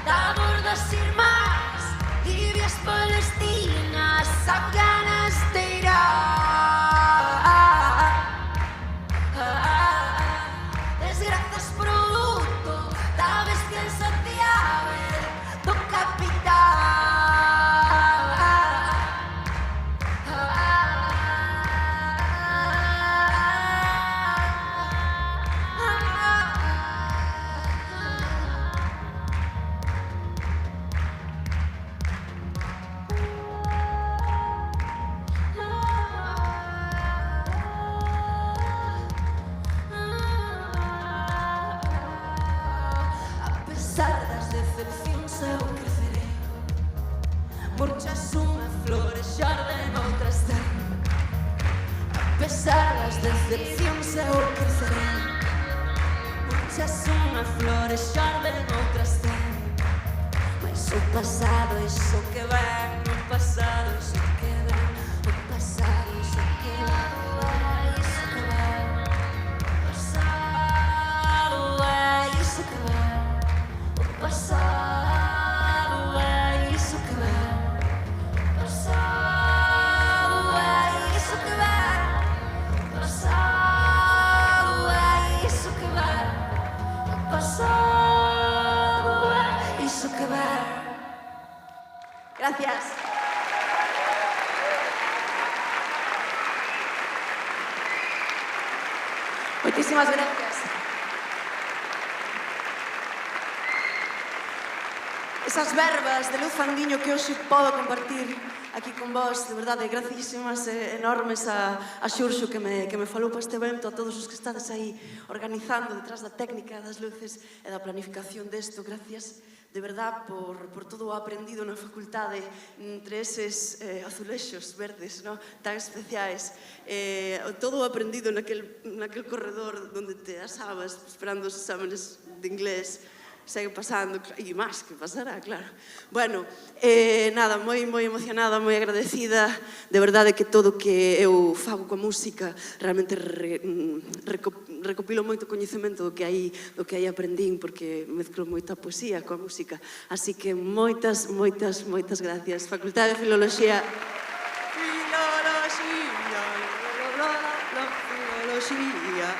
da dor das irmás libias, palestinas, afganas de Irán, desgrazas produto da bestia insaciável do capital. A pesar das decepcións eu crecerei, murchas unha flor e xorden outras ten. A pesar das decepcións eu crecerei, murchas unha flor e xorden outras ten. Mas o pasado, iso que ven, o pasado, iso que ven, o pasado, iso que ven, iso que ven, o pasado é iso que ven, o pasado é iso que ven, o pasado é iso que ven, o pasado é iso que ven, o pasado é iso que ven. Gracias. Muchísimas gracias. esas verbas de Luz Fandiño que hoxe podo compartir aquí con vos, de verdade, gracísimas enormes a Xurxo que me falou para este evento, a todos os que estades aí organizando detrás da técnica, das luces e da planificación desto, gracias de verdad por todo o aprendido na facultade entre eses azulexos verdes tan especiais, todo o aprendido naquel corredor onde te asabas esperando os exámenes de inglés, segue pasando, e máis que pasará, claro. Bueno, nada, moi emocionada, moi agradecida, de verdade que todo que eu fago coa música realmente recopilo moito coñecemento do que aí aprendín, porque mezclo moita poesía coa música. Así que moitas gracias. Facultade de Filoloxía. Filoloxía.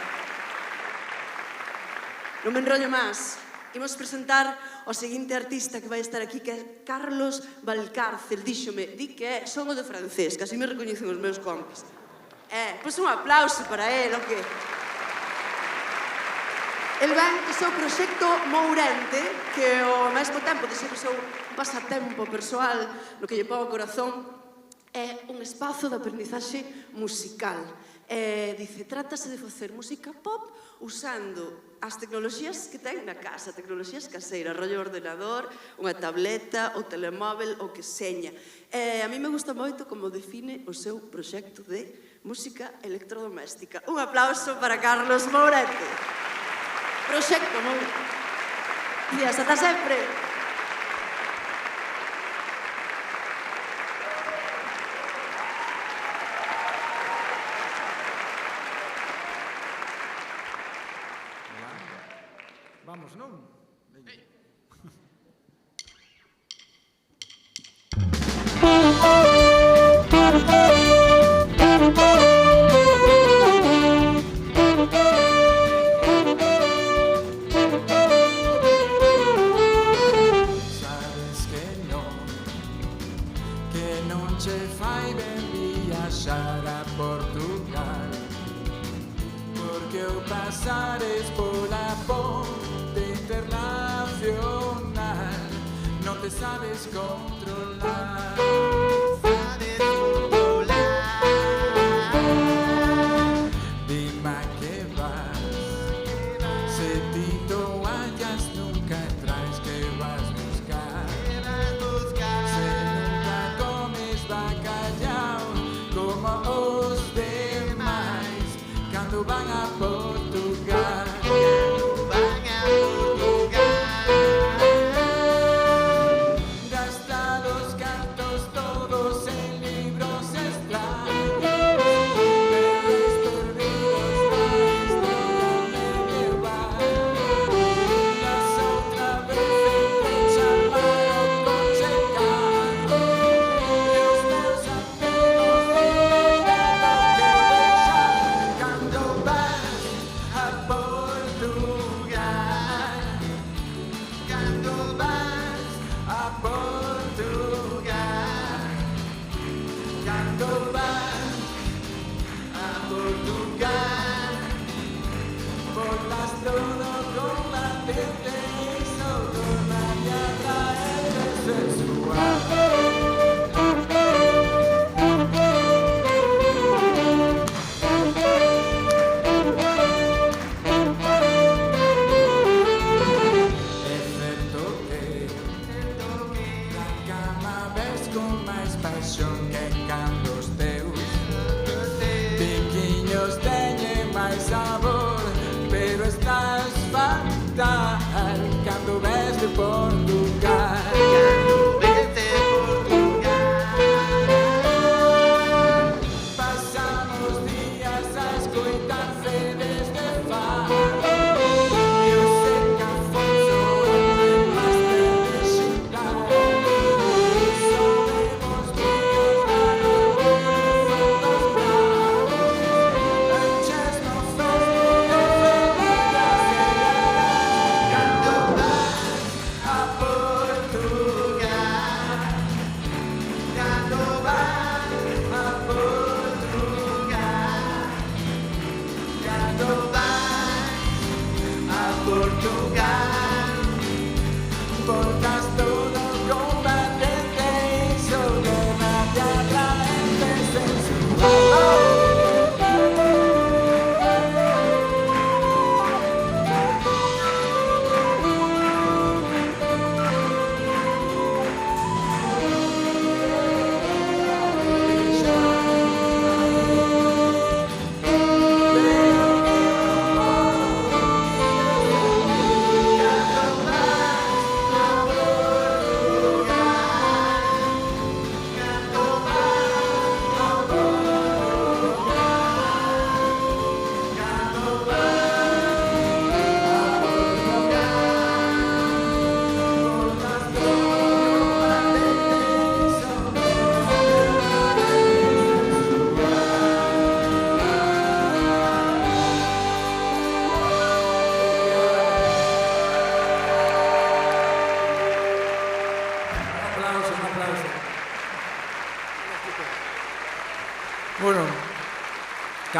Non me enrollo máis. Imos presentar o seguinte artista que vai estar aquí, que é Carlos Valcárcel. Díxome, di que son o de francés, que así me recoñecen os meus compis. Pois un aplauso para él, o que? El ven que seu proxecto Mourente, que ao mesmo tempo de ser o seu pasatempo persoal, no que lle pon o corazón, é un espazo de aprendizaxe musical. Dice, trátase de facer música pop usando as tecnoloxías que ten na casa, tecnoloxías caseiras, rollo ordenador, unha tableta, o telemóvel, o que seña. A mí me gusta moito como define o seu proxecto de música electrodoméstica. Un aplauso para Carlos Mourente. Proxecto Mourente. Días, ata sempre. Vamos, non? Sabes que non che fai ben viaxar a Portugal, porque o pasares pola ponte internacional non te sabes controlar. Dime a que vas, se ti toallas nunca traes, que vas buscar. Se nunca comes bacalhau como os demais cando van a Portugal. Gasta los cartos todos en libros extraños, verdes perdidos na historia medieval. Las outra vez te chamaron con checado, e os meus amigos dicen que deixar cando vas a Portugal. Cando vas a Portugal. Cando vas a Portugal. Voltas todo con la mente y solo nadie atrae sensual. Na cama ves con máis paixón que cando os teus biquiños teñen máis sabor, pero estás fatal cando ves de Portugal. Pasamos días a escoitar cedes de fado, e o seca Afonso é máis de xingar. Sabemos vídeos da rua e fotos bravos, anches no Facebook e felicidade. Cando vas a Portugal, cando vas a Portugal,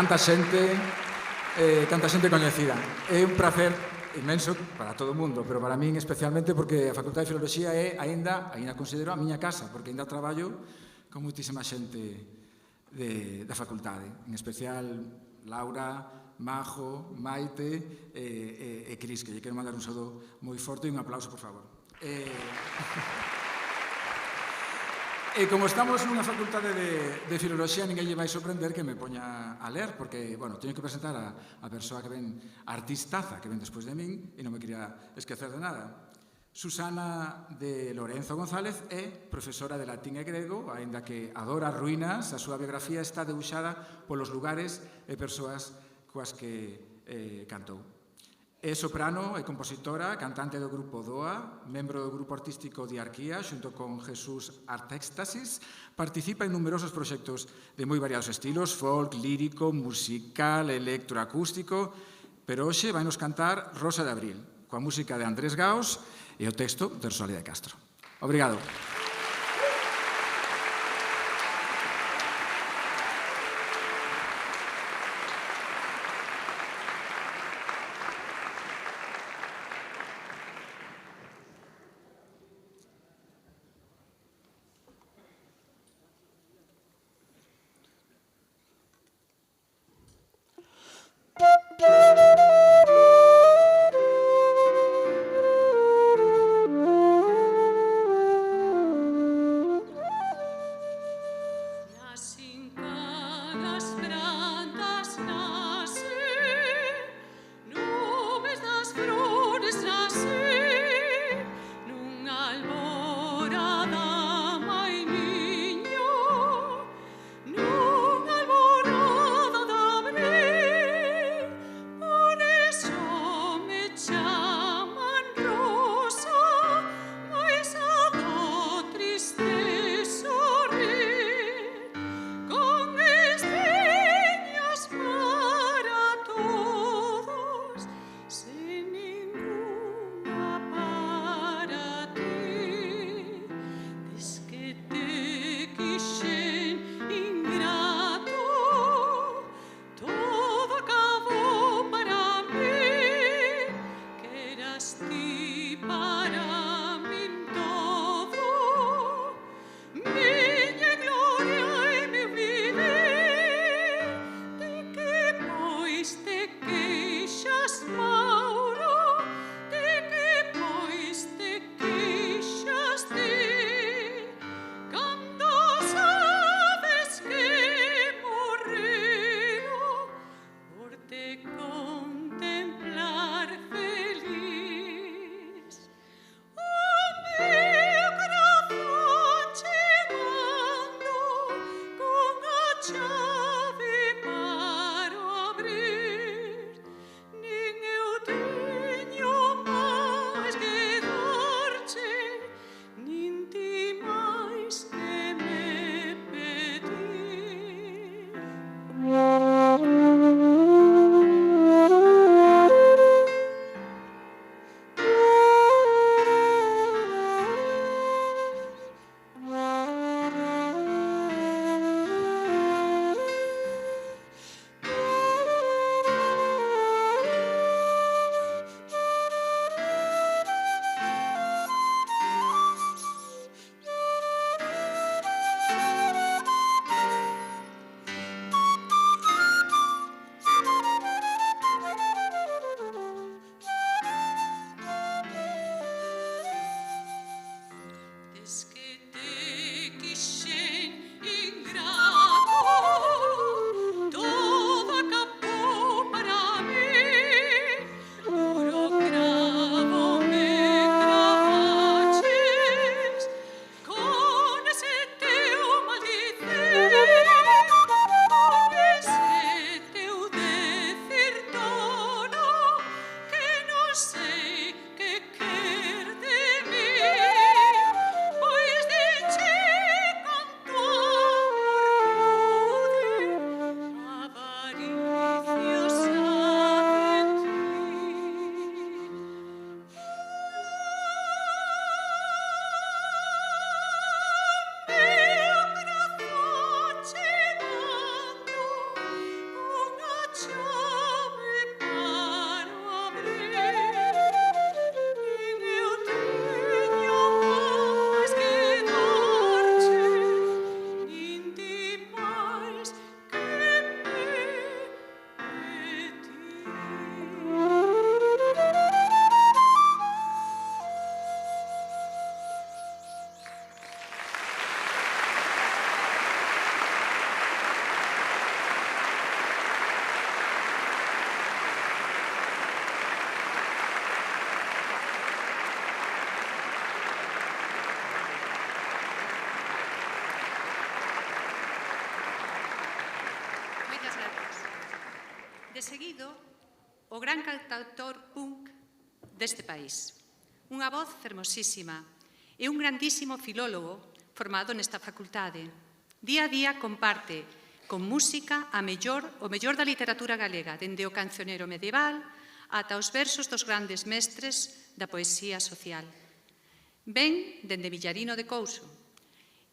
canta xente coñecida. É un placer inmenso para todo o mundo, pero para min especialmente porque a Facultade de Filoloxía é aínda considero a miña casa, porque aínda traballo con moitísima xente da facultade, en especial Laura, Majo, Maite e Cris, que lle quero mandar un saúdo moi forte e un aplauso, por favor. E como estamos nunha facultade de filoloxía, ninguén lle vai sorprender que me poña a ler, porque, bueno, teño que presentar a persoa que ven, a artistaza que ven despois de min, e non me quería esquecer de nada. Susana de Lorenzo González é profesora de latín e grego, aínda que adora as ruínas, a súa biografía está debuxada polos lugares e persoas coas que cantou. É soprano e compositora, cantante do grupo DOA, membro do grupo artístico Diarquía, xunto con Jesús Artéxtasis, participa en numerosos proxectos de moi variados estilos, folk, lírico, musical, electroacústico, pero hoxe vai nos cantar Rosa de Abril, coa música de Andrés Gaos e o texto de Rosalía de Castro. Obrigado. seguido, o gran cantautor punk deste país. Unha voz fermosísima e un grandísimo filólogo formado nesta facultade. Día a día comparte con música o mellor da literatura galega, dende o cancionero medieval ata os versos dos grandes mestres da poesía social. Ven dende Villarino de Couso,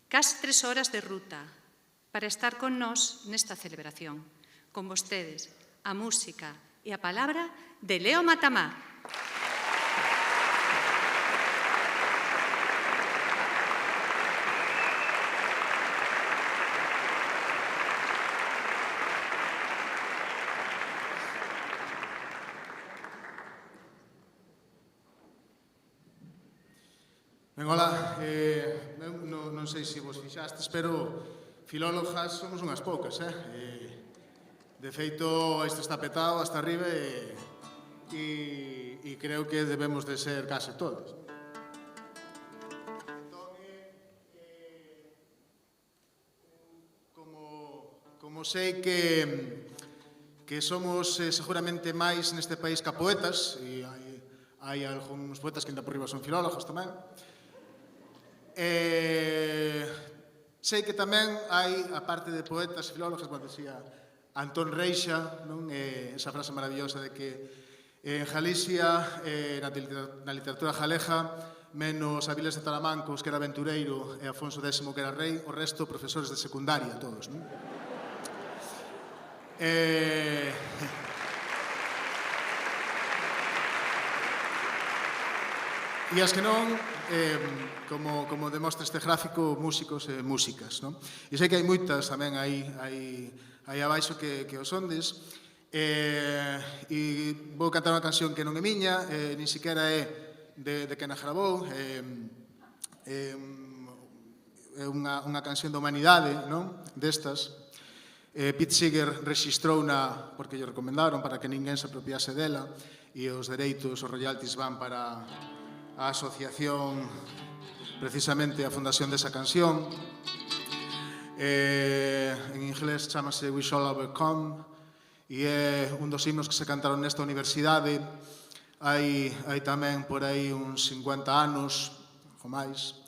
case 3 horas de ruta, para estar con nós nesta celebración. Con vostedes, a música e a palabra de Leo Matamá. Ben, hola, non sei se vos fixastes, pero filólogas somos unhas poucas, De feito, isto está petado hasta arriba e creo que debemos de ser case todas. Como sei que somos seguramente máis neste país que poetas, e hai algúns poetas que ainda por riba son filólogos tamén, sei que tamén hai, a parte de poetas e filólogos, decía Antón Reixa, esa frase maravillosa de que en Galicia, na literatura galega, menos Avilés de Talamancos, que era aventureiro, e Afonso X, que era rei, o resto profesores de secundaria, todos, non? E as que non, como demostra este gráfico, músicos e músicas, non? E sei que hai moitas tamén aí abaixo que os ondes, e vou cantar unha canción que non é miña, nin siquiera é de quen a grabou, é unha canción da humanidade, non? Destas. Pete Seeger rexistrouna porque lle recomendaron para que ninguén se apropiase dela, e os dereitos, os royalties van para a asociación, precisamente a fundación desa canción. En inglés chamase We Shall Overcome, e é un dos himnos que se cantaron nesta universidade hai tamén por aí uns 50 anos ou máis.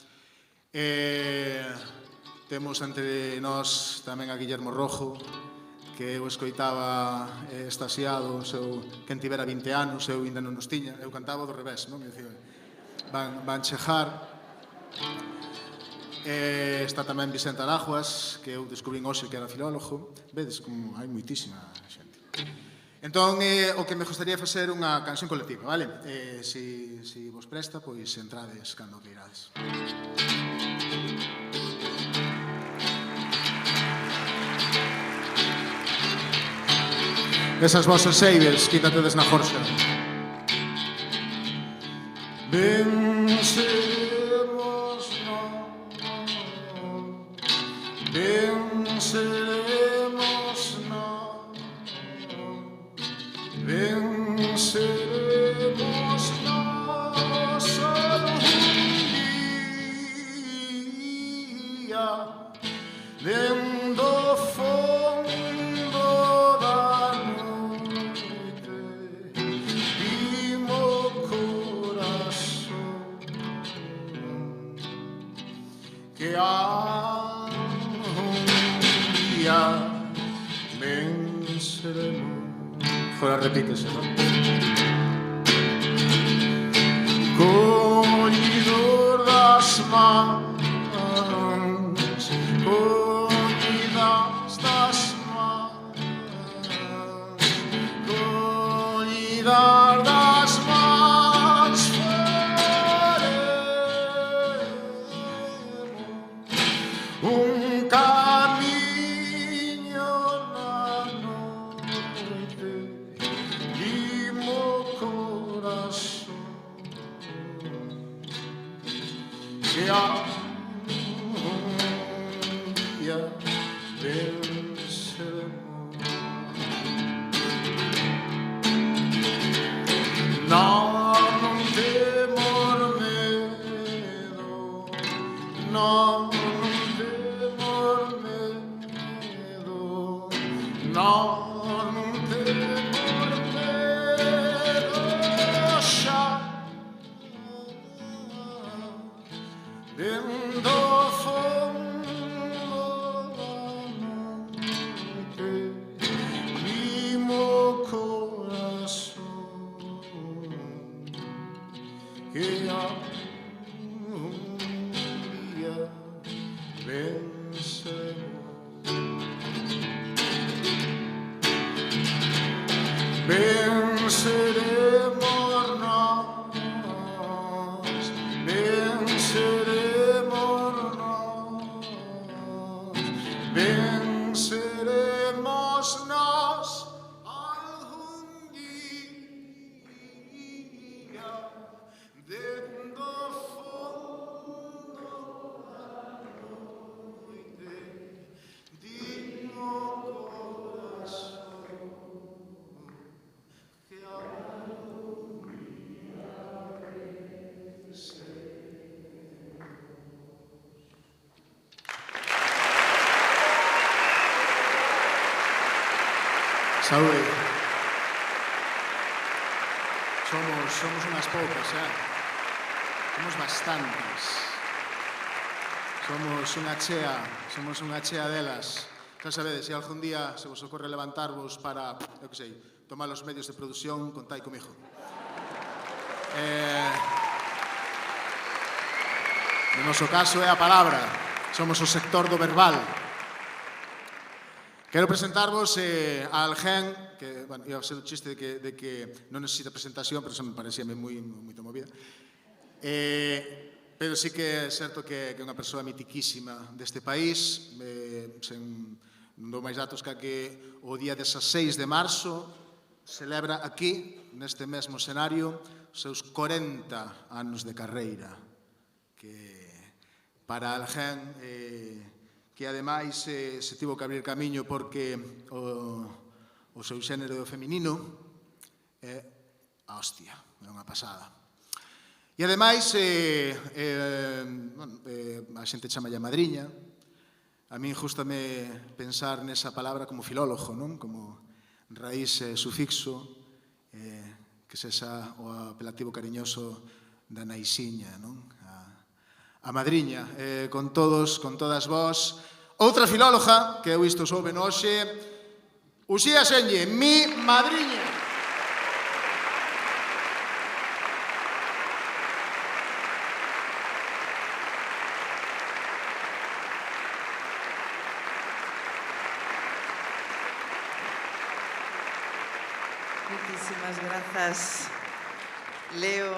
Temos entre nós tamén a Guillermo Rojo, que eu escoitaba extasiado, quen tivera 20 anos, eu ainda non nos tiña, eu cantaba do revés, non? Van chejar. Está tamén Vicente Arajuas, que eu descubrín hoxe que era filólogo. Vedes como hai moitísima xente. Entón, o que me gustaría facer unha canción colectiva, vale? Se vos presta, pois entrades cando que irades. Esas vosas seibes, quítatedes na jorxa. Venceremos non, venceremos non, venceremos non, solo un día, dentro fondo da noite, vimo corazón que há un día venceremos. Ahora repítese, ¿no? Collidor das mans, collidas das mans, collidas das mans, faremos un camiño na noite, limo corazón que há un día venceremos. Non temos medo, non temos medo, non temos que un día venceremos. Venceremos nós, venceremos nós, venceremos nós algún día dentro do fondo da noite, digno corazón que algún día Saúde. Somos unhas poucas, xa. Somos bastantes. Somos unha chea delas. Xa sabedes, se algún día se vos ocorre levantarvos para, eu que sei, tomar os medios de produción, contai comigo. No noso caso é a palabra. Somos o sector do verbal. Quero presentarvos a alguén que, bueno, iba a ser o chiste de que non necesita presentación, pero eso me parecía moito movida. Pero sí que é certo que é unha persoa mitiquísima deste país. Non dou máis datos que o día 16 de marzo celebra aquí, neste mesmo escenario, os seus 40 anos de carreira. Que para alguén que ademais se tivo que abrir camiño porque o seu xénero feminino é a hostia, é unha pasada. E ademais, a xente chamalle a madriña. A min gústame pensar nesa palabra como filólogo, non? Como raíz sufixo, que é o apelativo cariñoso da naixiña, non? A madriña, con todos, con todas vós. Outra filóloga, que eu isto souben hoxe, Uxía Senlle, mi madriña. Muchísimas grazas, Leo.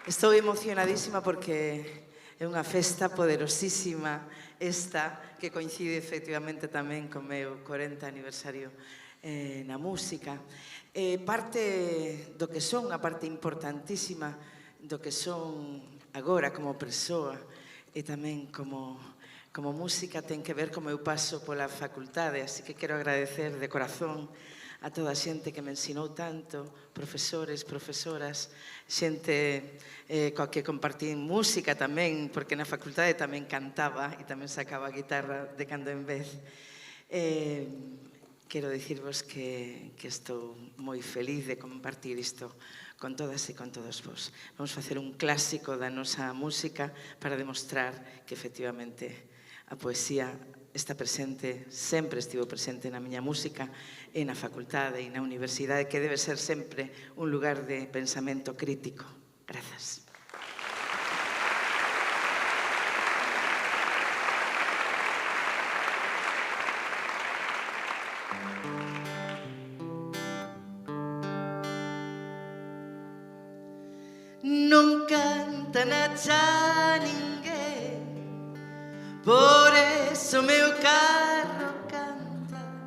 Estou emocionadísima porque é unha festa poderosísima esta, que coincide efectivamente tamén co meu 40 aniversario na música. Parte do que son, a parte importantísima do que son agora como persoa e tamén como música ten que ver co meu paso pola facultade, así que quero agradecer de corazón a toda a xente que me ensinou tanto, profesores, profesoras, xente coa que compartín música tamén, porque na facultade tamén cantaba e tamén sacaba a guitarra de cando en vez. Quero dicirvos que estou moi feliz de compartir isto con todas e con todos vos. Vamos facer un clásico da nosa música para demostrar que efectivamente a poesía está presente, sempre estivo presente na miña música e na facultade e na universidade, que debe ser sempre un lugar de pensamento crítico. Grazas. Non canta na xa ninguén, por eso meu carro canta,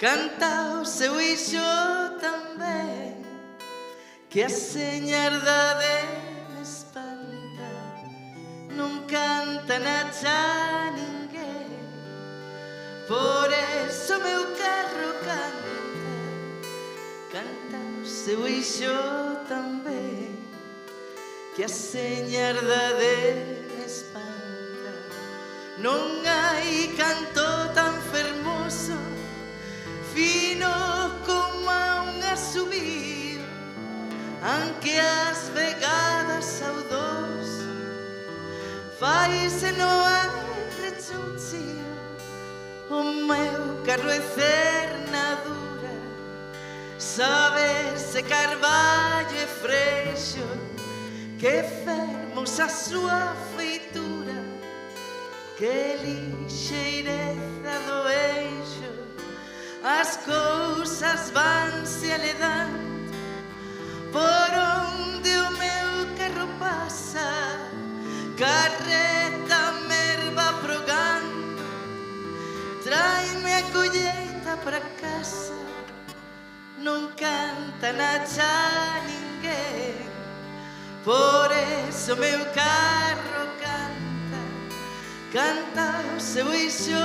canta o seu ixo tamén, que a señardade me espanta. Non canta na xa ninguén, por eso meu carro canta, canta o seu ixo tamén, que a señardade me espanta. Non hai canto tan fermoso, fino como un asubío, anque as vegadas saudos faise no aire chunchío. O meu carro é cernadura, sabe se carballo e freixo, que fermosa súa feitura, que lixeireza do eixo, as cousas vanse aledando por onde o meu carro pasa, carreta merva progando, tráeme a colleita para casa, non canta na xa ninguén, por eso meu carro canta, canta o seu eixo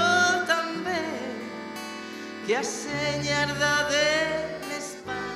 tamén, que a señardade me espanta.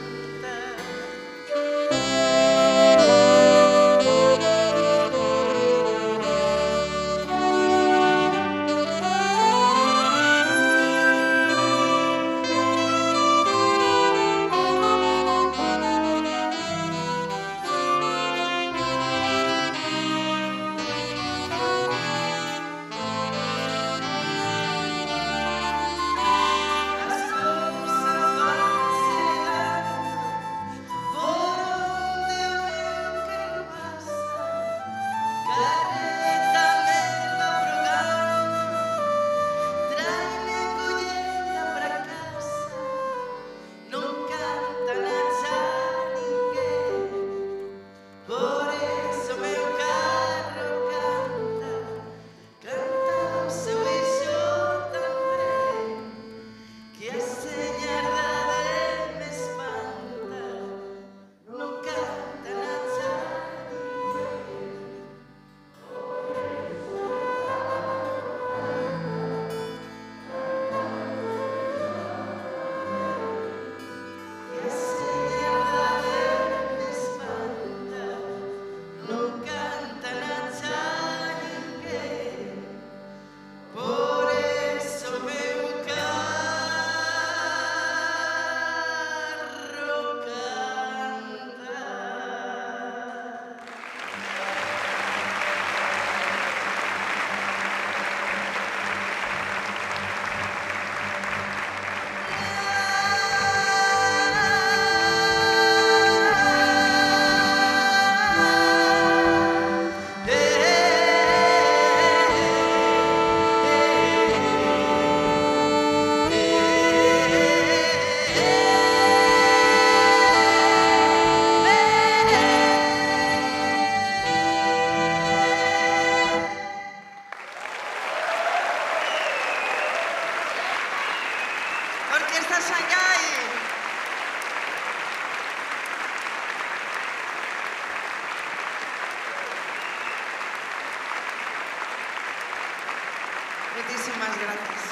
Muchísimas gracias.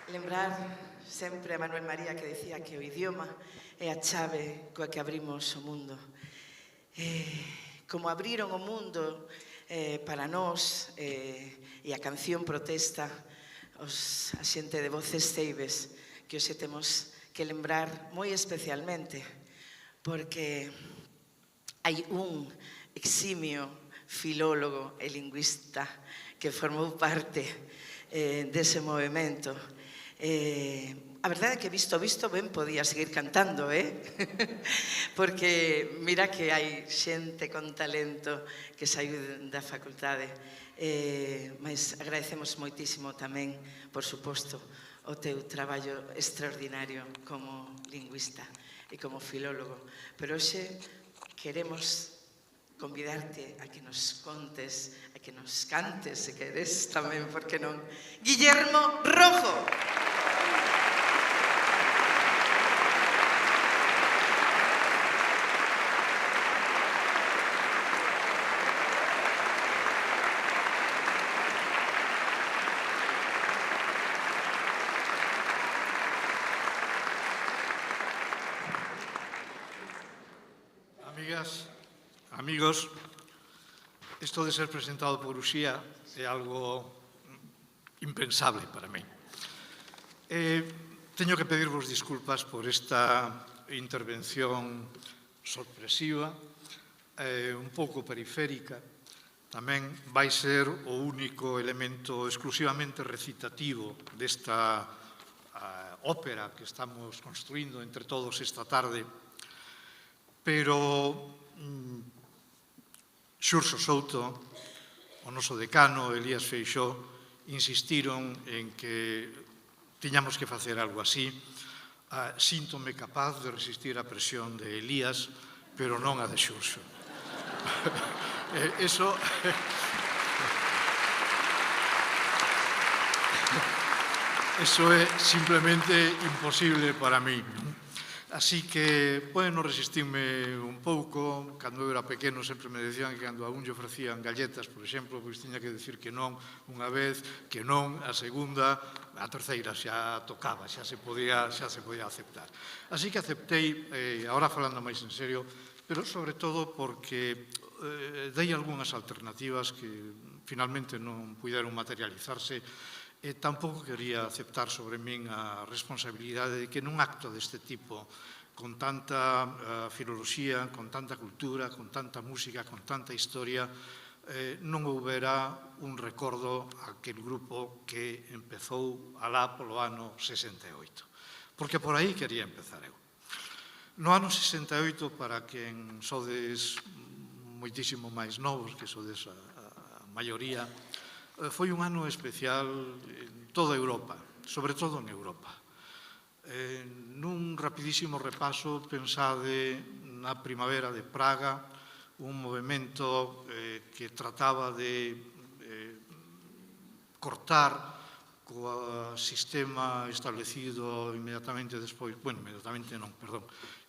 Lembrar sempre a Manuel María que decía que o idioma é a chave coa que abrimos o mundo. Como abriron o mundo para nós e a canción protesta a xente de Voces Ceibes, que hoxe temos que lembrar moi especialmente, porque hai un eximio filólogo e lingüista que formou parte dese movimento. A verdade é que visto ben podía seguir cantando, porque mira que hai xente con talento que saiu da facultade, mas agradecemos moitísimo tamén, por suposto, o teu traballo extraordinario como lingüista e como filólogo. Pero hoxe queremos convidarte a que nos contes, a que nos cantes, se queres tamén, porque non? Guillermo Rojo. Amigos, isto de ser presentado por Uxía é algo impensable para mí. Teño que pedirvos disculpas por esta intervención sorpresiva, un pouco periférica. Tamén vai ser o único elemento exclusivamente recitativo desta ópera que estamos construindo entre todos esta tarde, pero Xurxo Souto, o noso decano, Elías Feixóo, insistiron en que tiñamos que facer algo así. Síntome capaz de resistir a presión de Elías, pero non a de Xurxo. Eso é simplemente imposible para mí. Así que, bueno, resistirme un pouco. Cando eu era pequeno sempre me decían que cando a un lle ofrecían galletas, por exemplo, pois tiña que decir que non unha vez, que non a segunda, a terceira xa tocaba, xa se podía aceptar. Así que aceptei, agora falando máis en serio, pero sobre todo porque dei algunhas alternativas que finalmente non puideron materializarse. Tampouco quería aceptar sobre min a responsabilidade de que nun acto deste tipo, con tanta filoloxía, con tanta cultura, con tanta música, con tanta historia, non houbera un recordo a aquel grupo que empezou alá polo ano 68. Porque por aí quería empezar eu. No ano 68, para quen sodes moitísimo máis novos, que sodes a maioría, foi un ano especial en toda Europa, sobre todo en Europa. Nun rapidísimo repaso, pensade na primavera de Praga, un movimento que trataba de cortar co sistema establecido inmediatamente despois,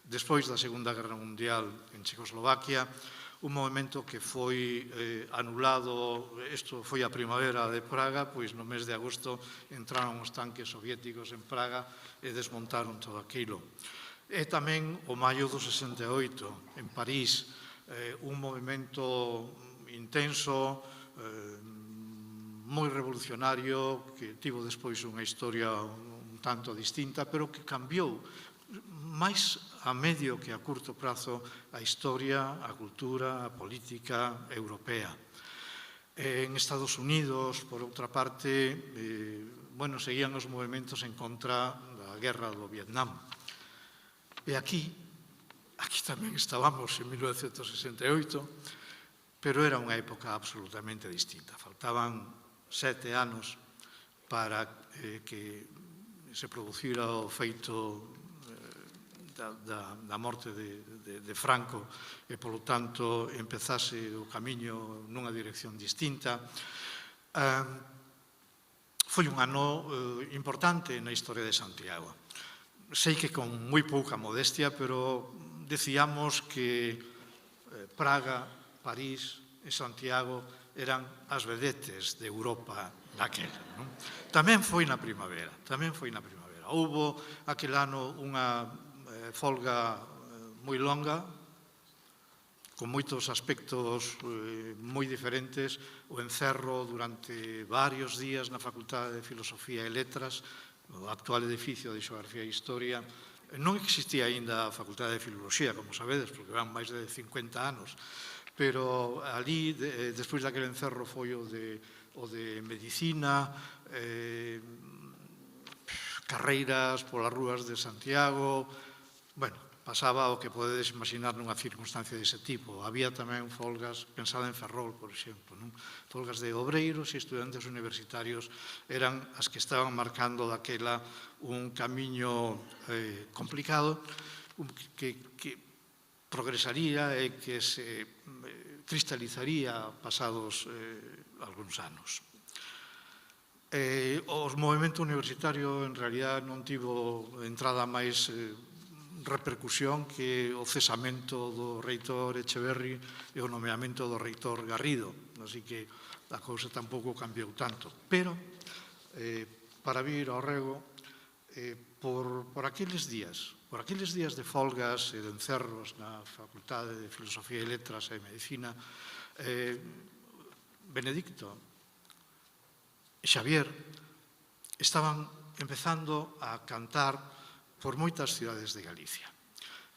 despois da Segunda Guerra Mundial en Checoslovaquia, un movimento que foi anulado. Isto foi a primavera de Praga, pois no mes de agosto entraron os tanques soviéticos en Praga e desmontaron todo aquilo. E tamén o maio do 68, en París, un movimento intenso, moi revolucionario, que tivo despois unha historia un tanto distinta, pero que cambiou máis a medio que a curto prazo a historia, a cultura, a política europea. En Estados Unidos, por outra parte, seguían os movimentos en contra da guerra do Vietnam. E aquí tamén estábamos en 1968, pero era unha época absolutamente distinta. Faltaban 7 anos para que se producira o feito da morte de Franco e, polo tanto, empezase o camiño nunha dirección distinta. Foi un ano importante na historia de Santiago. Sei que con moi pouca modestia, pero decíamos que Praga, París e Santiago eran as vedetes de Europa daquela. Tamén foi na primavera, Houbo aquel ano unha folga moi longa, con moitos aspectos moi diferentes, o encerro durante varios días na Facultade de Filosofía e Letras, o actual edificio de Xeografía e Historia. Non existía aínda a Facultade de Filoloxía, como sabedes, porque van máis de 50 anos, pero ali, despois daquele encerro, foi o de Medicina, carreiras polas rúas de Santiago. Pasaba o que podedes imaginar nunha circunstancia dese tipo. Había tamén folgas, pensada en Ferrol, por exemplo, folgas de obreiros e estudantes universitarios eran as que estaban marcando daquela un camiño complicado que progresaría e que se cristalizaría pasados algúns anos. O movimento universitario en realidad non tivo entrada máis repercusión que o cesamento do reitor Echeverri e o nomeamento do reitor Garrido. Así que a cousa tampouco cambiou tanto. Pero, para vir ao rego, por aqueles días de folgas e de encerros na Facultade de Filosofía e Letras e Medicina, Benedicto e Xavier estaban empezando a cantar por moitas cidades de Galicia.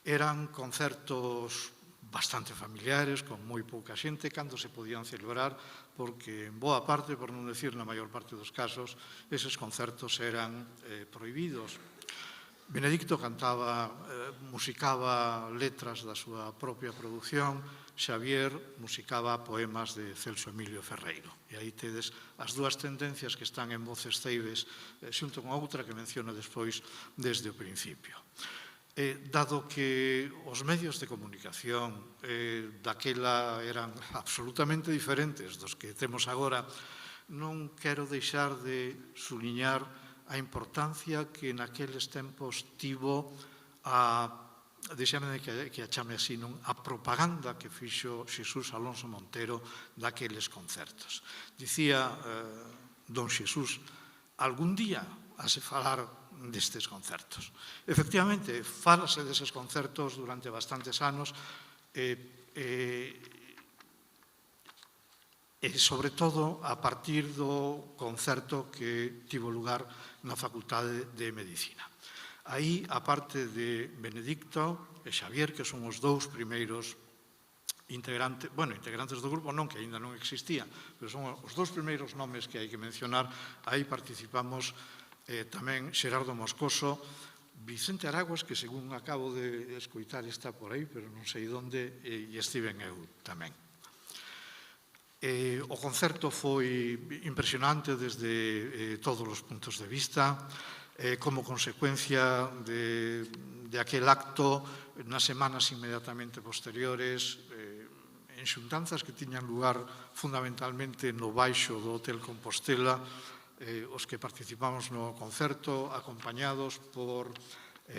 Eran concertos bastante familiares, con moi pouca xente, cando se podían celebrar, porque en boa parte, por non decir na maior parte dos casos, eses concertos eran prohibidos. Benedicto cantaba, musicaba letras da súa propia produción, Xavier musicaba poemas de Celso Emilio Ferreiro. E aí tedes as dúas tendencias que están en Voces Ceibes, xunto con outra que menciono despois desde o principio. Dado que os medios de comunicación daquela eran absolutamente diferentes dos que temos agora, non quero deixar de suliñar a importancia que naqueles tempos tivo deixame que a chame así, a propaganda que fixo Xesús Alonso Montero daqueles concertos. Dicía don Xesús, algún día hase falar destes concertos. Efectivamente, fálase deses concertos durante bastantes anos e sobre todo a partir do concerto que tivo lugar na Facultade de Medicina. Aí, a parte de Benedicto e Xavier, que son os dous primeiros integrantes do grupo, non, que aínda non existía, pero son os dous primeiros nomes que hai que mencionar. Aí participamos tamén Xerardo Moscoso, Vicente Araguas, que según acabo de escoitar está por aí, pero non sei onde, e estiven eu tamén. O concerto foi impresionante desde todos os puntos de vista. Como consecuencia de aquel acto, nas semanas inmediatamente posteriores, en xuntanzas que tiñan lugar fundamentalmente no baixo do Hotel Compostela, os que participamos no concerto, acompañados por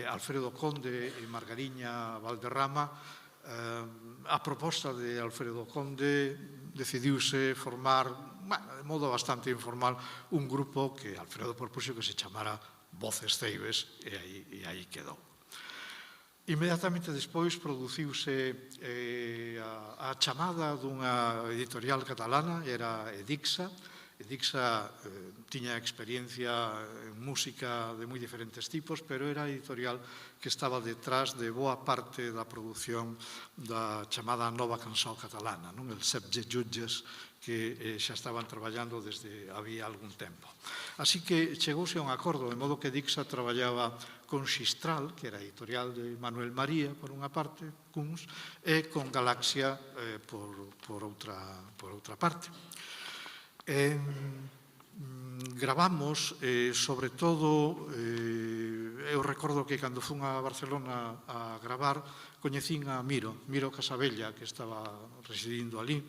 Alfredo Conde e Margariña Valderrama. A proposta de Alfredo Conde decidiuse formar, de modo bastante informal, un grupo que Alfredo propuxo que se chamara Voces Ceibes, e aí quedou. Inmediatamente despois produciuse a chamada dunha editorial catalana, era Edixa. Edixa tiña experiencia en música de moi diferentes tipos, pero era a editorial que estaba detrás de boa parte da produción da chamada Nova Canção Catalana, el Setze Jutges, que xa estaban traballando desde había algún tempo. Así que chegouse a un acordo, de modo que Edixa traballaba con Xistral, que era a editorial de Manuel María, por unha parte, Cuns, e con Galaxia por outra parte. Gravamos, sobre todo, eu recordo que cando fun a Barcelona a gravar, coñecín a Miro Casabella, que estaba residindo ali,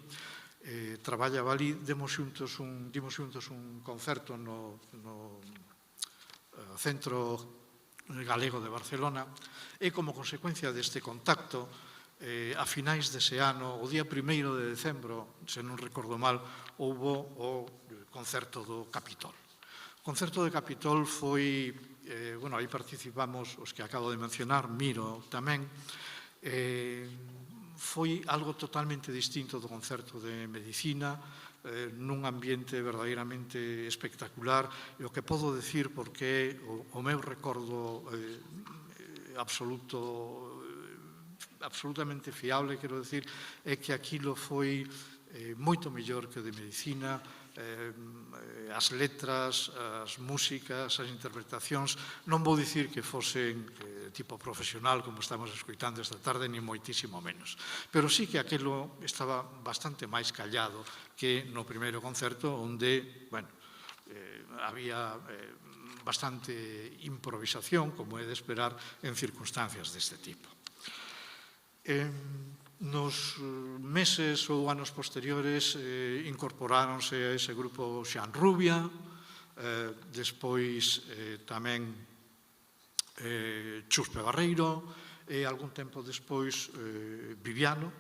traballaba ali, dimos xuntos un concerto no Centro Galego de Barcelona, e como consecuencia deste contacto, a finais dese ano, o día 1º de decembro, se non recordo mal, houbo o concerto do Capitol. O concerto do Capitol foi, aí participamos os que acabo de mencionar, Miro tamén, foi algo totalmente distinto do concerto de Medicina, nun ambiente verdadeiramente espectacular, e o que podo decir, porque o meu recordo absolutamente fiable, quero decir, é que aquilo foi moito mellor que o de Medicina. As letras, as músicas, as interpretacións, non vou dicir que fosen tipo profesional, como estamos escoitando esta tarde, ni moitísimo menos. Pero sí que aquilo estaba bastante máis callado que no primeiro concerto, onde, había bastante improvisación, como é de esperar, en circunstancias deste tipo. Nos meses ou anos posteriores incorporáronse a ese grupo Xan Rubia, despois tamén Chuspe Barreiro, e algún tempo despois Viviano,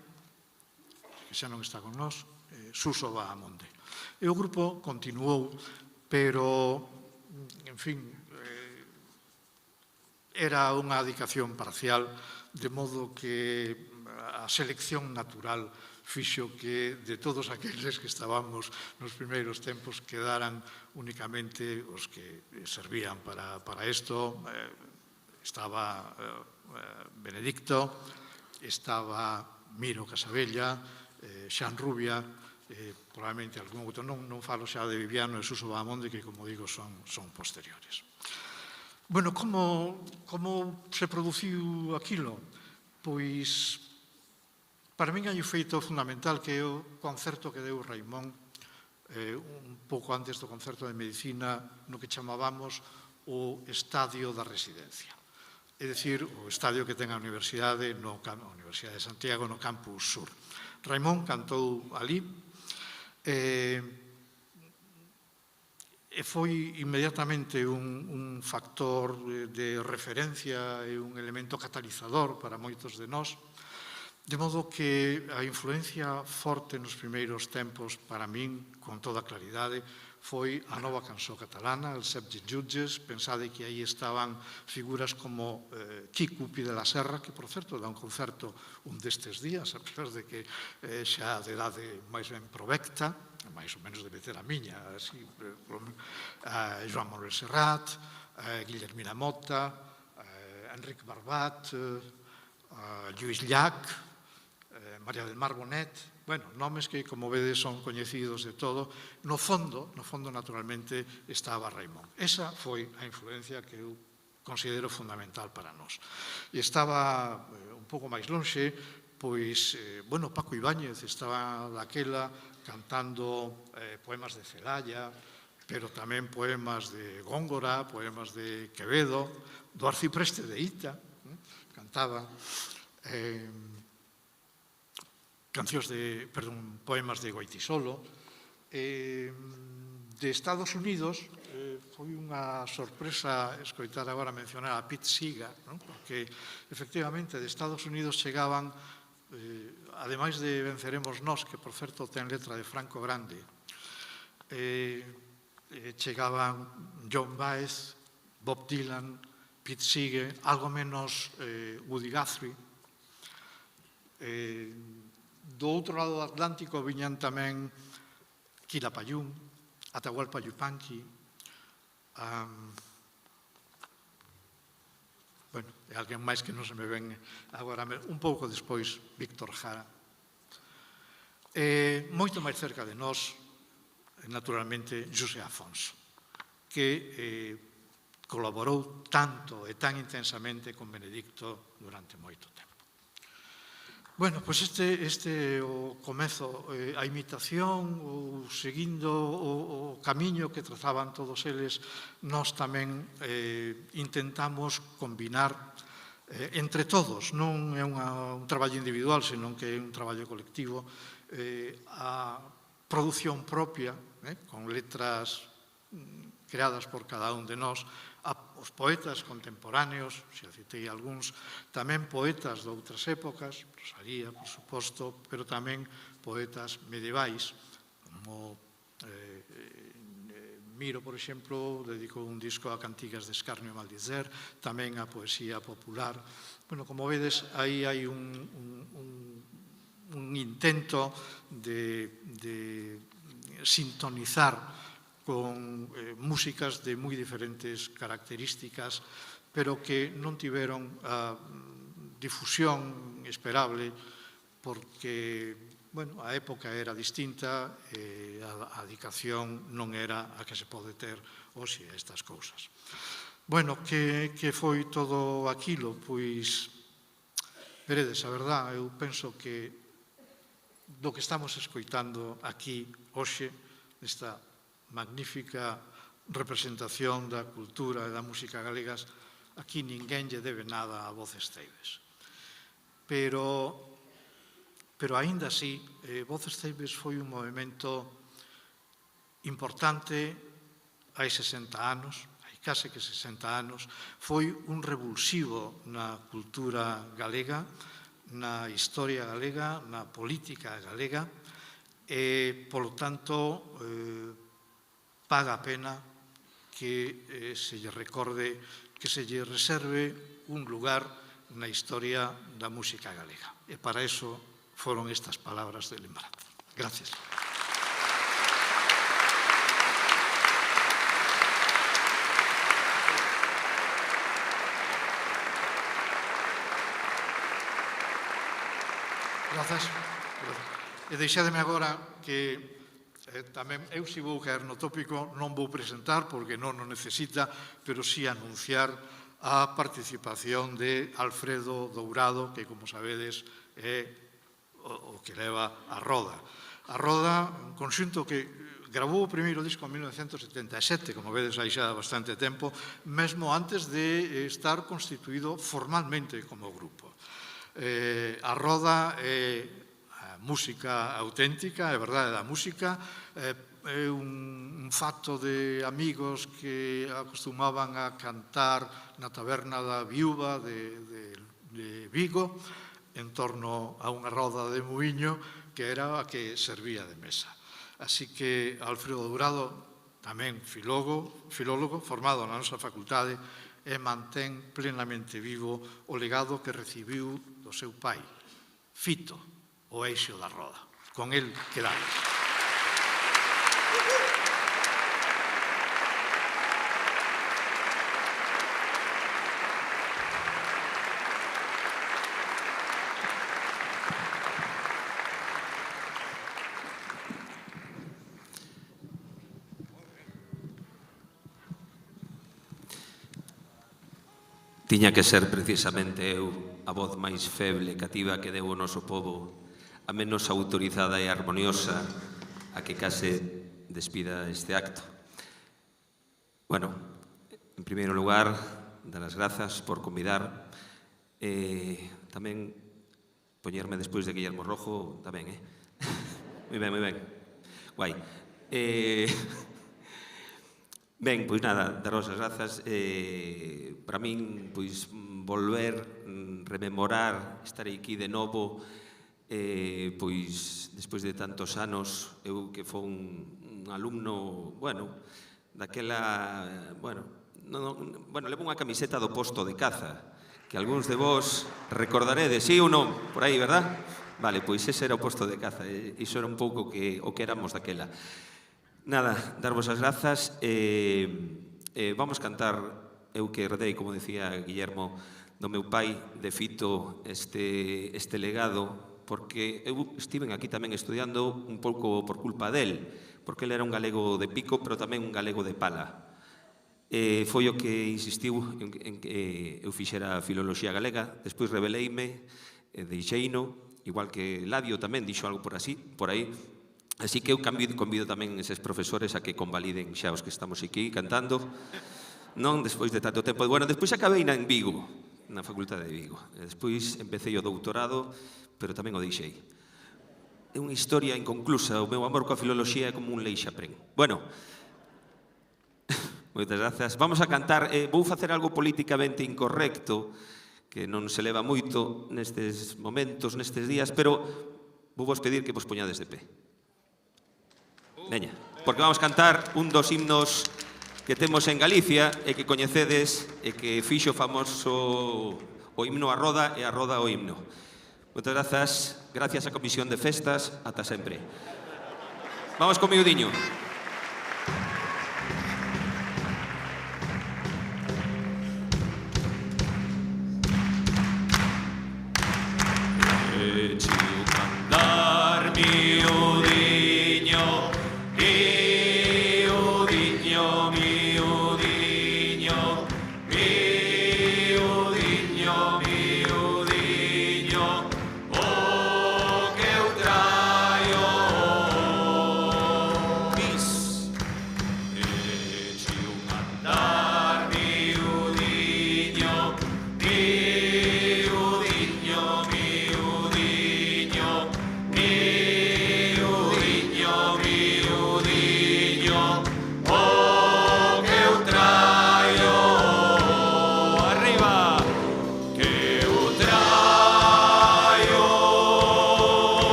que xa non está con nós, Suso Bahamonde. E o grupo continuou, pero, en fin, era unha dedicación parcial, de modo que a selección natural fixo que de todos aqueles que estábamos nos primeiros tempos quedaran únicamente os que servían para isto. Estaba Benedicto, estaba Miro Casabella, Xan Rubia, probablemente algún outro, non falo xa de Viviano e Suso Bahamonde, que, como digo, son posteriores. Bueno, como se produciu aquilo? Pois, para min hai un feito fundamental que é o concerto que deu Raimón un pouco antes do concerto de Medicina no que chamábamos o Estadio da Residencia. É dicir, o estadio que ten a Universidade de Santiago no Campus Sur. Raimón cantou ali e foi inmediatamente un factor de referencia e un elemento catalizador para moitos de nós, de modo que a influencia forte nos primeiros tempos, para min, con toda claridade, foi a nova cançó catalana, el Setze Jutges. Pensade que aí estaban figuras como Quico Pi de la Serra, que, por certo, dá un concerto un destes días, a pesar de que xa de idade máis ben provecta, máis ou menos debe ter a miña, Joan Manuel Serrat, Guillermina Motta, Enric Barbat, Lluís Llach, María del Mar Bonet, bueno, nomes que, como vedes, son coñecidos de todo. No fondo, naturalmente, estaba Raimón. Esa foi a influencia que eu considero fundamental para nós. E estaba un pouco máis lonxe, pois, bueno, Paco Ibáñez estaba daquela cantando poemas de Celaya, pero tamén poemas de Góngora, poemas de Quevedo, do Arcipreste de Ita, cantaba poemas de Goitisolo. De Estados Unidos foi unha sorpresa escoitar agora mencionar a Pete Seeger, porque efectivamente de Estados Unidos chegaban, ademais de Venceremos Nós, que por certo ten letra de Franco Grande, chegaban John Baez, Bob Dylan, Pete Seeger, algo menos Woody Guthrie. Do outro lado do Atlántico viñan tamén Quilapayún, Atahualpa Yupanqui, bueno, e alguén máis que non se me ven agora, un pouco despois Víctor Jara. Moito máis cerca de nós, naturalmente, José Afonso, que colaborou tanto e tan intensamente con Benedicto durante moito tempo. Bueno, pois este é o comezo, a imitación, ou seguindo o camiño que trazaban todos eles, nós tamén intentamos combinar entre todos, non é un traballo individual, senón que é un traballo colectivo, a produción propia, con letras creadas por cada un de nós, os poetas contemporáneos, se citei algúns, tamén poetas de outras épocas, Rosalía, por suposto, pero tamén poetas medievais, como Miro, por exemplo, dedicou un disco a cantigas de Escarnio e Maldizer, tamén a poesía popular. Bueno, como vedes, aí hai un intento de sintonizar con músicas de moi diferentes características, pero que non tiveron a difusión esperable porque, bueno, a época era distinta e a dedicación non era a que se pode ter hoxe a estas cousas. Bueno, que foi todo aquilo? Pois, veredes, a verdad, eu penso que do que estamos escoitando aquí hoxe, esta magnífica representación da cultura e da música galegas, aquí ninguén lle debe nada a Voces Ceibes. Pero aínda así, Voces Ceibes foi un movimento importante hai 60 anos, hai case que 60 anos, foi un revulsivo na cultura galega, na historia galega, na política galega, e, polo tanto, paga a pena que se lle recorde, que se lle reserve un lugar na historia da música galega. E para eso foron estas palabras de lembranza. Gracias. Grazas. E deixademe agora que tamén eu si vou caer no tópico, non vou presentar porque non o necesita, pero si anunciar a participación de Alfredo Dourado, que, como sabedes, é o que leva a Roda. A Roda, un conxunto que grabou o primeiro disco en 1977, como vedes aí xa bastante tempo, mesmo antes de estar constituído formalmente como grupo. A Roda é música auténtica, é verdade da música, é un facto de amigos que acostumaban a cantar na taberna da Viúva de Vigo en torno a unha roda de muiño que era a que servía de mesa. Así que Alfredo Dourado, tamén filólogo, formado na nosa facultade, e mantén plenamente vivo o legado que recibiu do seu pai, Fito, o eixo da roda. Con el quedamos. Tiña que ser precisamente eu a voz máis feble e cativa que deu o noso povo, a menos autorizada e armoniosa a que case despida este acto. Bueno, en primeiro lugar, dar as grazas por convidar e tamén poñerme despois de Guillermo Rojo, tamén, moi ben, moi ben. Guai. Ben, pois nada, daros as grazas. Para min, pois, volver, rememorar, estar aquí de novo, pois, despois de tantos anos, eu que fui un alumno, bueno, daquela, bueno, levo unha camiseta do posto de caza, que algúns de vos recordaredes, sí ou non, por aí, verdad? Vale, pois ese era o posto de caza, iso era un pouco o que éramos daquela. Nada, darvos as grazas. Vamos cantar, eu que herdei, como decía Guillermo, do meu pai, de Fito, este legado, porque eu estiven aquí tamén estudiando un pouco por culpa del, porque ele era un galego de pico, pero tamén un galego de pala. Foi o que insistiu en que eu fixera filoloxía galega, despois rebeleime, deixeino, igual que Ladio tamén dixo algo por aí. Así que eu convido tamén eses profesores a que convaliden xa os que estamos aquí cantando, non despois de tanto tempo. Bueno, despois acabei en Vigo, na Facultade de Vigo. Despois empecé o doutorado, pero tamén o deixei. É unha historia inconclusa, o meu amor coa filoloxía é como un leixaprén. Bueno, moitas grazas. Vamos a cantar, vou facer algo políticamente incorrecto, que non se leva moito nestes momentos, nestes días, pero vou vos pedir que vos poñades de pé. Veña, porque vamos cantar un dos himnos que temos en Galicia e que coñecedes e que fixo famoso o himno a Roda e a Roda o himno. Moitas grazas, gracias á Comisión de Festas, ata sempre. Vamos con miudiño. Echiu cantar miudiño,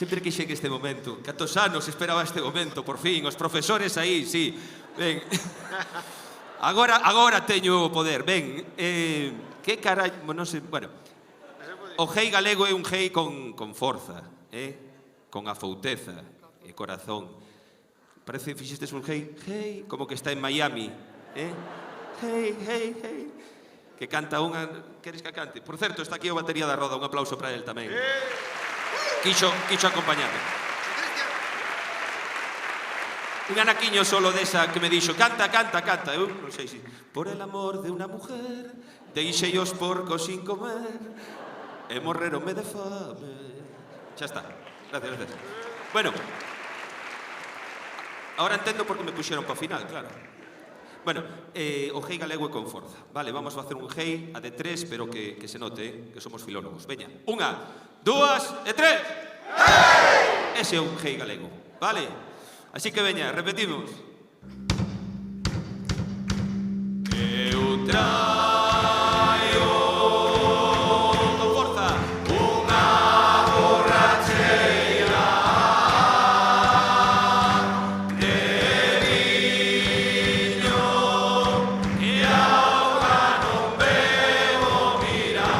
Sempre quixen este momento. Cantos anos esperaba este momento, por fin. Os profesores aí, sí. Ben. Agora teño o poder. Ben, que carallo... Non sei, bueno. O gei galego é un gei con forza, con afouteza e corazón. Parece, fixestes un gei, como que está en Miami, Gei. Que canta unha... Queres que cante? Por certo, está aquí o batería da Roda, un aplauso para él tamén. Quixo acompañarme. Un anaquiño solo desa que me dixo, canta. Eu non sei si... Por el amor de unha mujer, deixei os porcos sin comer, e morreronme de fame. Xa está. Gracias. Bueno, ahora entendo por que me puxeron para o final, claro. Bueno, o gei galego é con forza. Vale, vamos a facer un gei a de 3, pero que se note que somos filólogos. Veña, 1, 2 e 3. Ese é un gei galego, vale? Así que veña, repetimos. Eu traio con forza unha borracheira de viño que agora non bebo, mira,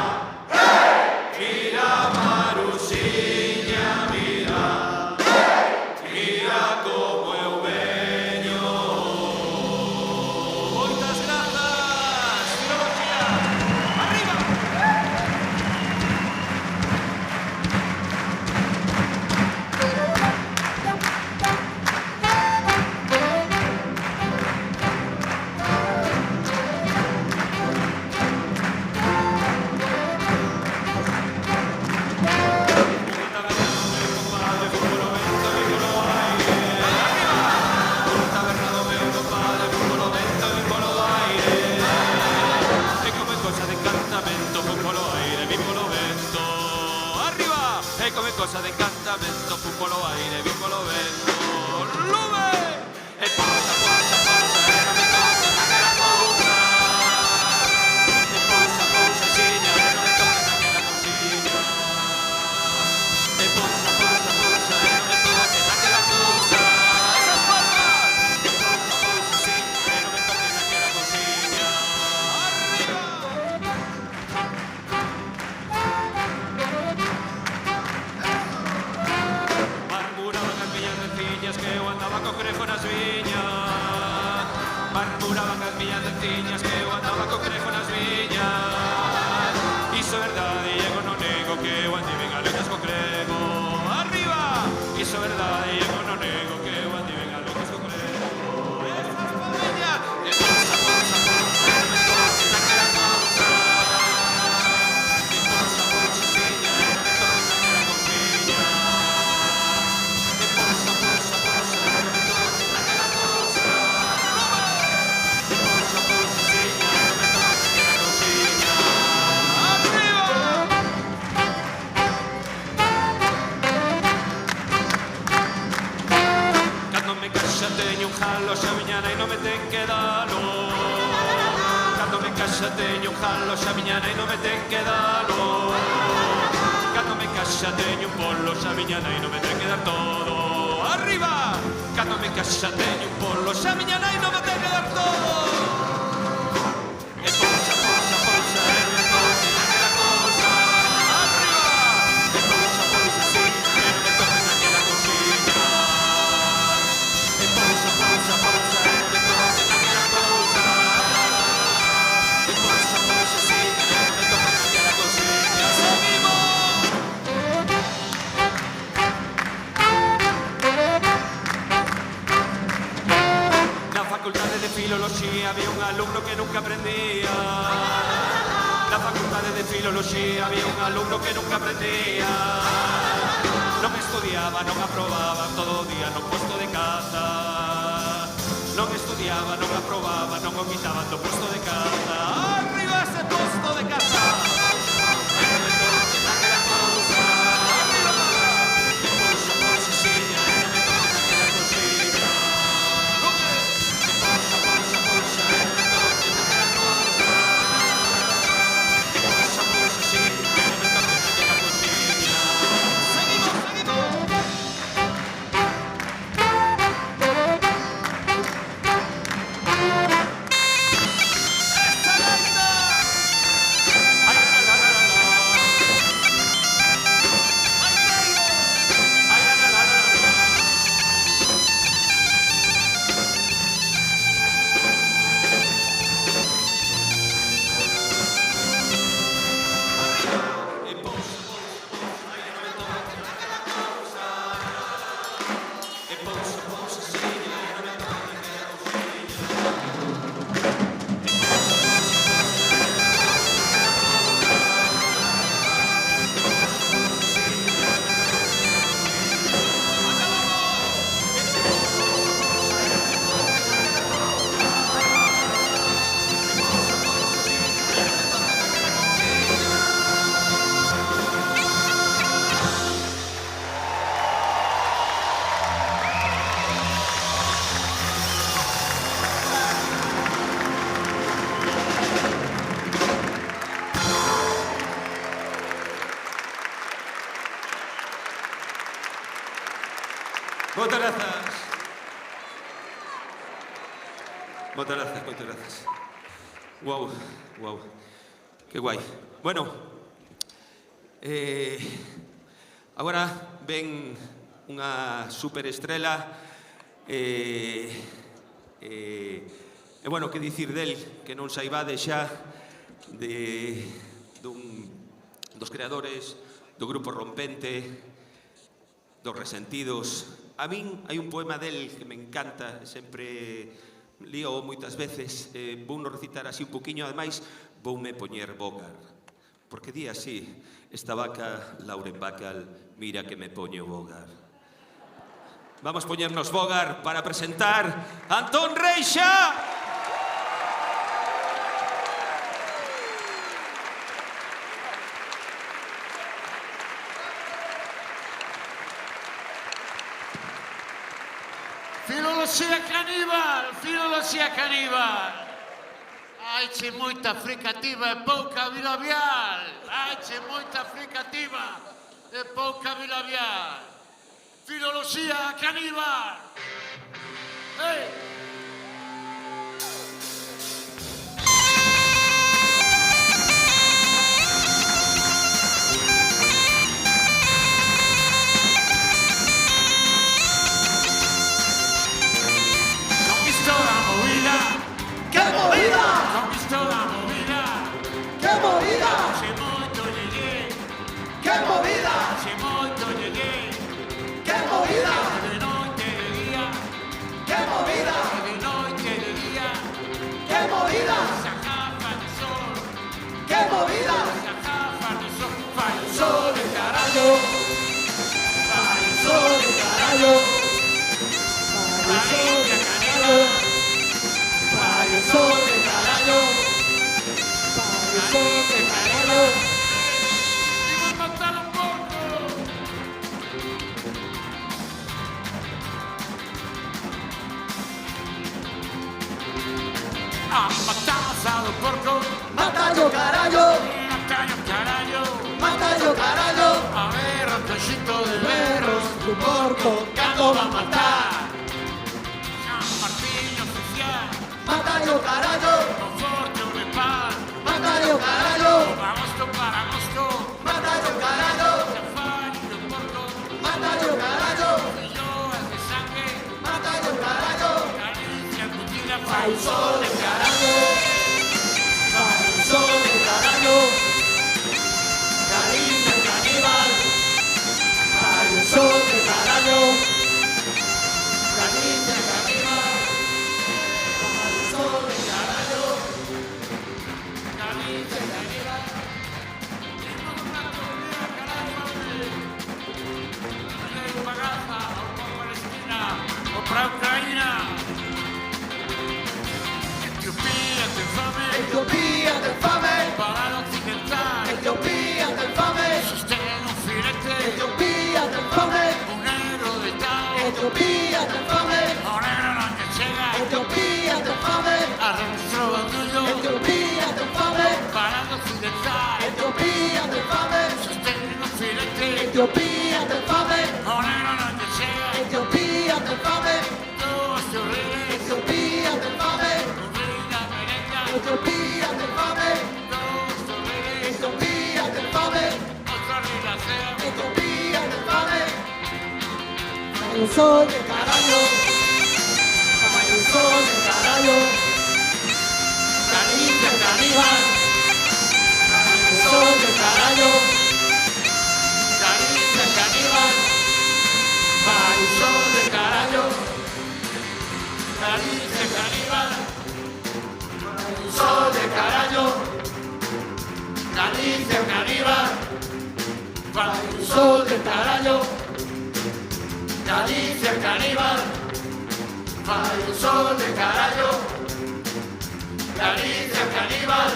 mira Maruxiña, mira como eu veño. Moitas grazas, filoloxía, arriba! Cosa de encantamento, fun polo aire, vin polo vento. Lume! E pausa, e non me toques naquela cousa. E pausa, xiña, e non me toques naquela cousiña. E pausa, e non me toques naquela cousa. Esas palmas! E pausa, xiña, e non me toques naquela cousiña. Arriba! Que eu andaba co crejo nas viñas. Murmuraban as miñas veciñas que eu andaba co crejo nas viñas. Iso é verdade e eu non nego que eu andiven a loitas co crego. Arriba! Iso é verdade e eu non nego que eu andiven a loitas co crego. Esas familias! E pausa, e non me toques naquela cousa. E pausa, xiña, e non me toques naquela cousiña. E pausa, teño un jalo, xa miña nai non me ten que dalo. Cando me casa teño un jalo, xa miña nai non me ten que dalo. Cando me casa teño un polo, xa miña nai non me ten que dar todo. Arriba! Cando me casa teño un polo, xa miña nai non me ten que dar todo. E pausa, e non me toques naquela cousa. Arriba! E pausa, sí, e non me toques naquela cousiña. E pausa, e non me toques naquela cousa. E pausa, sí, e non me toques naquela cousiña. Seguimos! Na facultade de filoloxía había un alumno que nunca aprendía. Na facultade de filoloxía había un alumno que nunca aprendía. Non estudiaba, non aprobaba, todo o día no posto de caza. Non estudiaba, non aprobaba, non o quitaban do posto de caza. Arriba ese posto de caza! E non me toques naquela cousa. Arriba! E pausa, xiña, e non me toques naquela cousiña. E pausa, e non me toques naquela cousa. E pausa, xiña, e non me toques naquela cousiña. Seguimos! Moitas grazas. Wow, wow. Que guai. Bueno, agora ven unha superestrela bueno, que dicir del que non saibade xa dos creadores do Grupo Rompente, dos Resentidos. A min hai un poema del que me encanta, sempre lío moitas veces, vouno recitar así un poquinho, ademais voume poñer Bogart, porque di así: esta vaca, Lauren Bacall, mira que me poño Bogart. Vamos poñernos Bogart para presentar a Antón Reixa. Filoloxía caníbal, filoloxía caníbal. Haiche moita fricativa e pouca bilabial. Haiche moita fricativa e pouca bilabial. Filoloxía caníbal. Ei! Conquistó la movida. ¡Qué movida! Conquistó la movida. ¡Qué movida! Se moito llegué. ¡Qué movida! Se moito llegué. ¡Qué movida! De noite de día. ¡Qué movida! De noite de día. ¡Qué movida! Se agafa el sol. ¡Qué movida! Se agafa el sol. Fai o sol de carallo. Fai o sol de carallo. Fai o sol de carallo. Fai o sol de carallo. Fai o sol de carallo. Imos matar un porco. Matamos a los porcos. ¡Matallo, carallo! Matallo, carallo. ¡Matallo, carallo! A ver, rotoxito de berros. Un porco, cando va a matar. San Martín oficial. ¡Matallo, carallo! Conforte o de paz. ¡Matallo, carallo! Agosto para agosto. ¡Matallo, carallo! Safari de porco. ¡Matallo, carallo! Filloas de sangre. ¡Matallo, carallo! Galicia cutida. Fai o sol de carallo. ¡Fai o sol de carallo! Galicia caníbal. ¡Fai o sol de carallo! Galicia caníbal. ¡Fai o sol de carallo! Galicia caníbal. Tengo una teoría, carallo, hombre. Tengo una gaza, o por Palestina, o para Ucrania. Etiopía te fame. ¡Etiopía te fame! Para el occidental. ¡Etiopía te fame! Sostén un filete. ¡Etiopía te fame! Un negro de tal. ¡Etiopía te fame! Un negro no te llega. ¡Etiopía te fame! A nuestro bandullo. ¡Etiopía te fame! Para el occidental. ¡Etiopía te fame! Sostén un filete. ¡Etiopía te fame! Un negro no te llega. ¡Etiopía te fame! Todos te ríen. ¡Etiopía te fame! Reina merenga. ¡Etiopía te fame! Todos te ríen. ¡Etiopía te fame! Otra relación. ¡Etiopía te fame! ¡Fai o sol de carallo! ¡Fai o sol de carallo! Galicia caníbal. ¡Fai o sol de carallo! Galicia caníbal. Fai o sol de carallo. Galicia caníbal. Fai o sol de carallo. Galicia caníbal. Fai o sol de carallo. Galicia caníbal. Fai o sol de carallo. Galicia caníbal.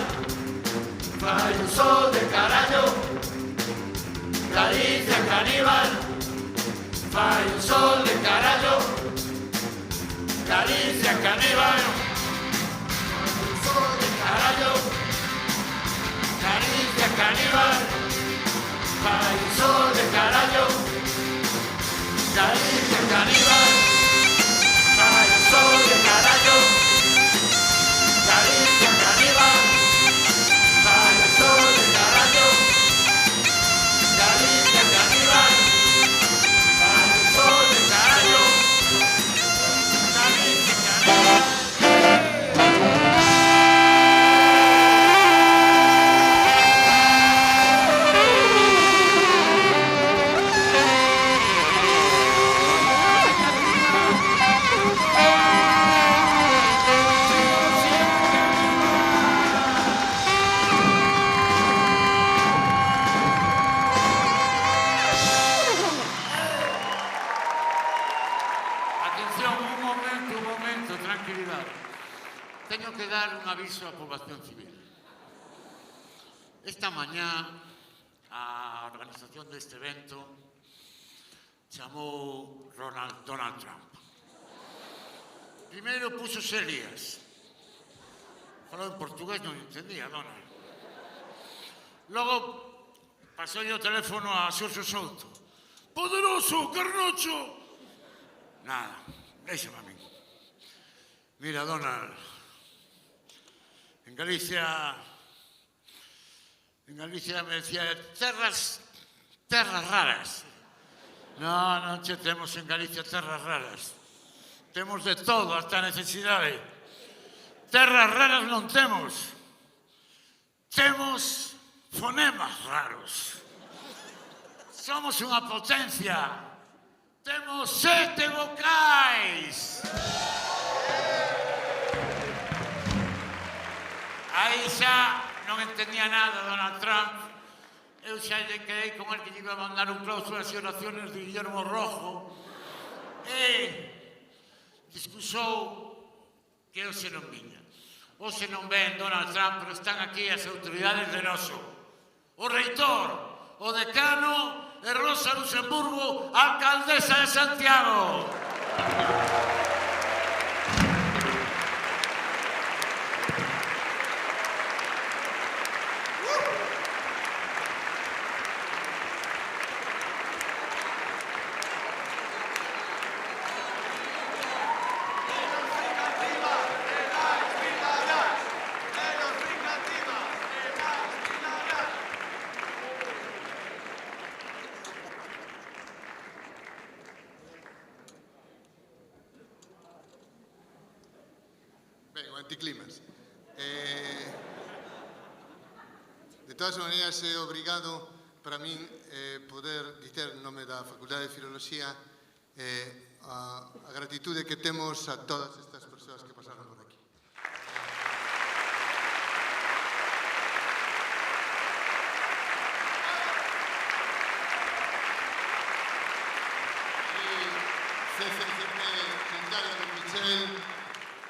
Fai o sol de carallo. Galicia caníbal. Fai o sol de carallo. Galicia caníbal. Fai o sol de carallo. Galicia caníbal. Fai o sol de carallo. Galicia caníbal. Fai o sol de carallo. Esta mañá a organización deste evento chamou Donald Trump. Primeiro puxo Elías. Falou en portugués, non entendía, Donald. Logo pasou o teléfono a Xurxo Souto. Poderoso, Carnocho! Nada, déxame a min. Mira, Donald, en Galicia me decía terras raras. Non che temos en Galicia terras raras. Temos de todo, hasta necesidade. Terras raras non temos. Temos fonemas raros. Somos unha potencia. Temos 7 vocais. Aí xa non entendía nada Donald Trump. Eu xa lle quedei con el que lle iba a mandar un cláusulas e oraciones de Guillermo Rojo. E discusou que hoxe non viña. Hoxe non ven Donald Trump, pero están aquí as autoridades de noso. O reitor, o decano e Rosa Luxemburgo, alcaldesa de Santiago. Anticlimas. De todas maneiras, é obrigado para min poder dizer en nome da Facultade de Filoloxía a gratitude que temos a todas estas persoas que pasaron por aquí.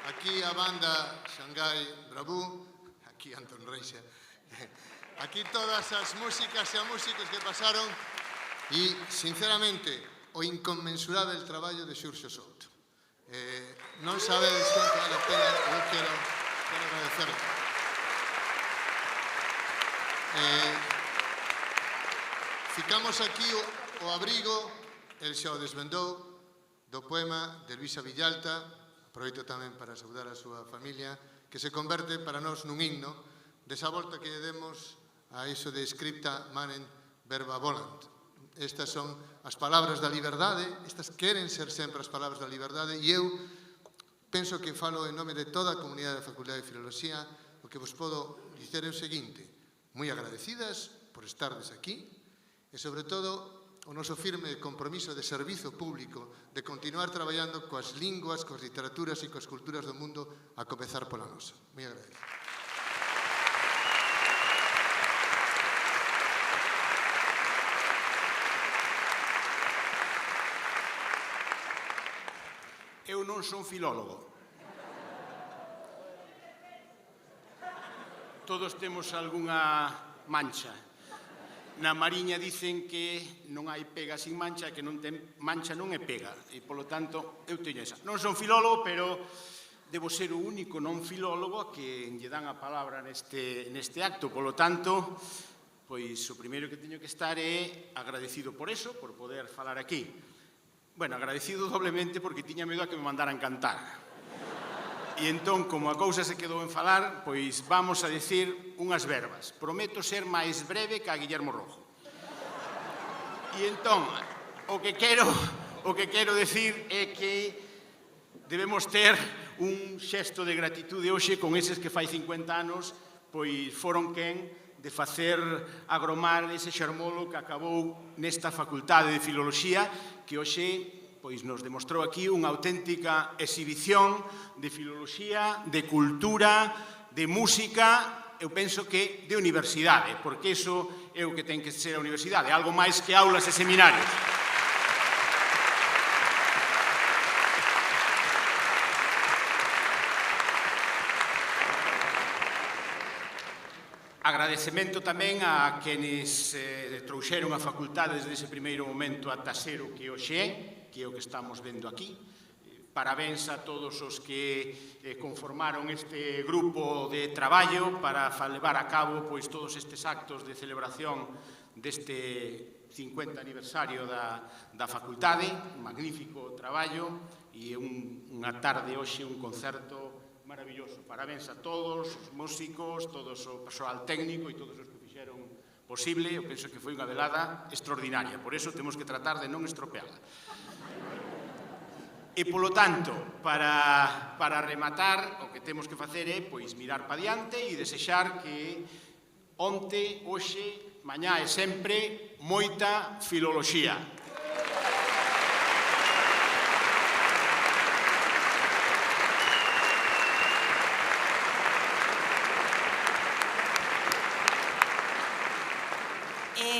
Aquí a banda Xangai Brabú, aquí Antón Reixa, aquí todas as músicas e a músicos que pasaron e, sinceramente, o inconmensurable traballo de Xurxo Souto. Non sabedes quanto vale a pena, eu quero agradecerlo. Ficamos aquí o abrigo, el xa o desvendou, do poema de Luisa Villalta. Aproveito tamén para saudar a súa familia, que se converte para nós nun himno desa volta que lle demos a iso de scripta manen verba volant. Estas son as palabras da liberdade, estas queren ser sempre as palabras da liberdade, e eu penso que falo en nome de toda a comunidade da Facultade de Filoloxía. O que vos podo dizer é o seguinte: moi agradecidas por estardes aquí, e sobre todo o noso firme compromiso de servizo público de continuar traballando coas linguas, coas literaturas e coas culturas do mundo, a comezar pola nosa. Moi agradecido. Eu non son filólogo. Todos temos algunha mancha. Na Mariña dicen que non hai pega sin mancha, que non ten mancha non é pega, e polo tanto eu teño esa. Non son filólogo, pero debo ser o único non filólogo a que lle dan a palabra neste acto, polo tanto, pois o primeiro que teño que estar é agradecido por eso, por poder falar aquí. Bueno, agradecido doblemente porque tiña medo a que me mandaran cantar. E entón, como a cousa se quedou en falar, pois vamos a dicir unhas verbas. Prometo ser máis breve que a Guillermo Rojo. E entón, o que quero decir é que debemos ter un xesto de gratitude hoxe con eses que fai 50 anos pois foron quen de facer agromar ese xermolo que acabou nesta Facultade de Filoloxía, que hoxe pois nos demostrou aquí unha auténtica exhibición de filoloxía, de cultura, de música, eu penso que de universidade, porque iso é o que ten que ser a universidade, algo máis que aulas e seminarios. Agradecemento tamén a quenes trouxeron a facultade desde ese primeiro momento ata ser o que hoxe é, que é o que estamos vendo aquí. Parabéns a todos os que conformaron este grupo de traballo para levar a cabo todos estes actos de celebración deste 50 aniversario da facultade. Un magnífico traballo e unha tarde hoxe, un concerto maravilloso. Parabéns a todos os músicos, todo o persoal técnico e todos os que fixeron posible. Eu penso que foi unha velada extraordinaria. Por eso temos que tratar de non estropeala. E, polo tanto, para rematar, o que temos que facer é mirar pa diante e desexar que onte, hoxe, mañá e sempre moita filoloxía.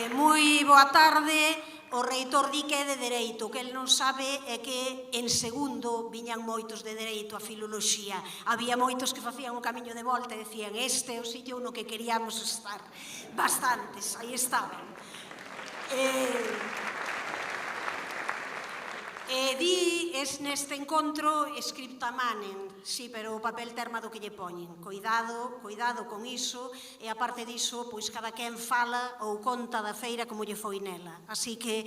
Moi boa tarde. O reitor di que é de Dereito, o que el non sabe é que en segundo viñan moitos de Dereito a filoloxía. Había moitos que facían o camiño de volta e decían este é o sitio no que queríamos estar. Bastantes, aí estaban. Di neste encontro scripta manen, sí, pero o papel terma do que lle poñen. Coidado con iso, e aparte diso, cada quen fala ou conta da feira como lle foi nela. Así que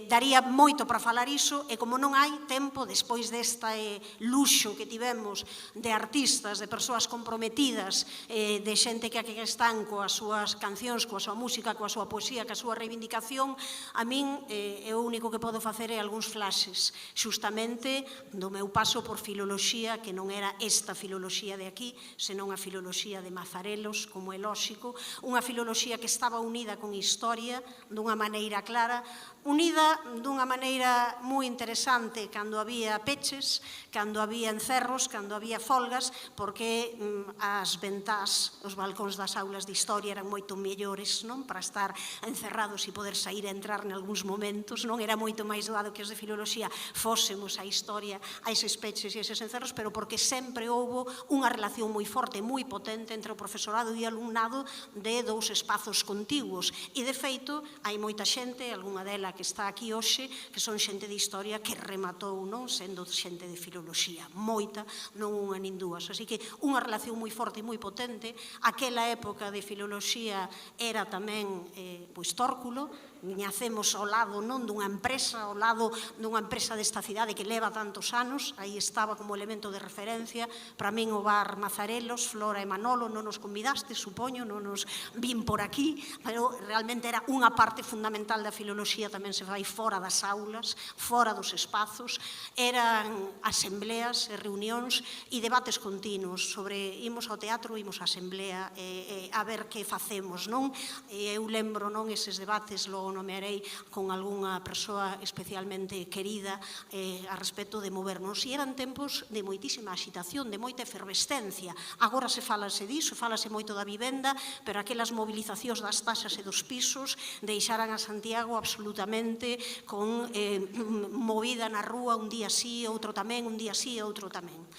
daría moito para falar iso, e como non hai tempo, despois desta luxo que tivemos de artistas, de persoas comprometidas, de xente que aquí están coas súas cancións, coa súa música, coa súa poesía, coa súa reivindicación, a min o único que podo facer é algúns flashes, xustamente do meu paso por filoloxía, que non era esta filoloxía de aquí, senón a filoloxía de Mazarelos, como é lóxico, unha filoloxía que estaba unida con historia dunha maneira clara, unida dunha maneira moi interesante cando había peches, cando había encerros, cando había folgas, porque as ventás, os balcóns das aulas de historia eran moito mellores, non? Para estar encerrados e poder sair e entrar en algúns momentos, non? Era moito máis doado que os de filoloxía fósemos a historia, a eses peches e eses encerros, pero porque sempre houbo unha relación moi forte, moi potente entre o profesorado e o alumnado de dous espazos contiguos. E, de feito, hai moita xente, algunha dela que está aquí hoxe, que son xente de historia que rematou, non, sendo xente de filoloxía. Moita, non unha nin dúas. Así que unha relación moi forte e moi potente. Aquela época de filoloxía era tamén tórculo, viñacemos ao lado non dunha empresa, ao lado dunha empresa desta cidade que leva tantos anos, aí estaba como elemento de referencia, para min o bar Mazarelos, Flora e Manolo, non nos convidaste, supoño, non nos vin por aquí, pero realmente era unha parte fundamental da filoloxía, tamén se fai fora das aulas, fora dos espazos, eran asembleas e reunións e debates continuos sobre imos ao teatro, imos á asamblea, a ver que facemos, non? Eu lembro, non, eses debates, logo nomearei con algunha persoa especialmente querida a respecto de movernos. E eran tempos de moitísima agitación, de moita efervescencia. Agora se falase diso, falase moito da vivenda, pero aquelas movilizacións das taxas e dos pisos deixaran a Santiago absolutamente con movida na rúa, un día sí, outro tamén, un día sí, outro tamén.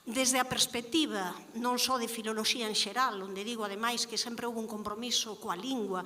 Desde a perspectiva non só de filoloxía en xeral, onde digo ademais que sempre houve un compromiso coa lingua,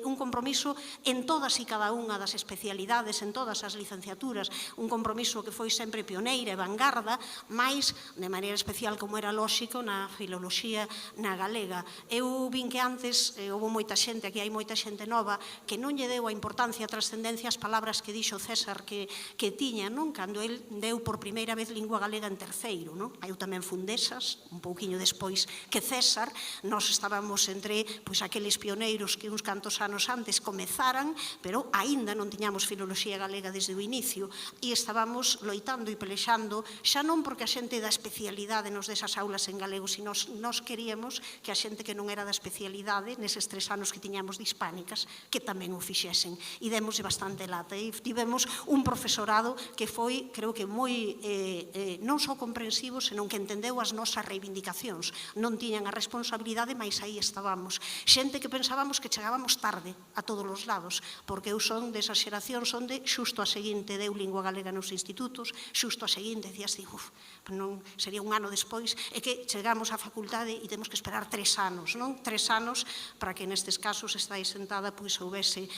un compromiso en todas e cada unha das especialidades, en todas as licenciaturas, un compromiso que foi sempre pioneira e vanguarda, máis de maneira especial como era lóxico na filoloxía na galega. Eu vin que antes houve moita xente, aquí hai moita xente nova, que non lle deu a importancia, a trascendencia as palabras que dixo César que tiña, non? Cando el deu por primeira vez lingua galega en terceiro, non? Hai tamén Fundesas, un pouquiño despois que César, nós estábamos entre aqueles pioneiros que uns cantos anos antes comezaran, pero aínda non tiñamos filoloxía galega desde o inicio, e estábamos loitando e pelexando, xa non porque a xente da especialidade nos desas aulas en galego, sino nós queríamos que a xente que non era da especialidade, neses 3 anos que tiñamos de hispánicas, que tamén o fixesen, e demos bastante lata, e tivemos un profesorado que foi, creo que moi non só comprensivo, senón que entendeu as nosas reivindicacións. Non tiñan a responsabilidade, mas aí estábamos. Xente que pensábamos que chegábamos tarde a todos os lados, porque eu son desas xeracións onde xusto a seguinte deu lingua galega nos institutos, xusto a seguinte decías, non sería un ano despois, é que chegamos á facultade e temos que esperar 3 anos, non? 3 anos para que nestes casos estáis sentada, pois houvese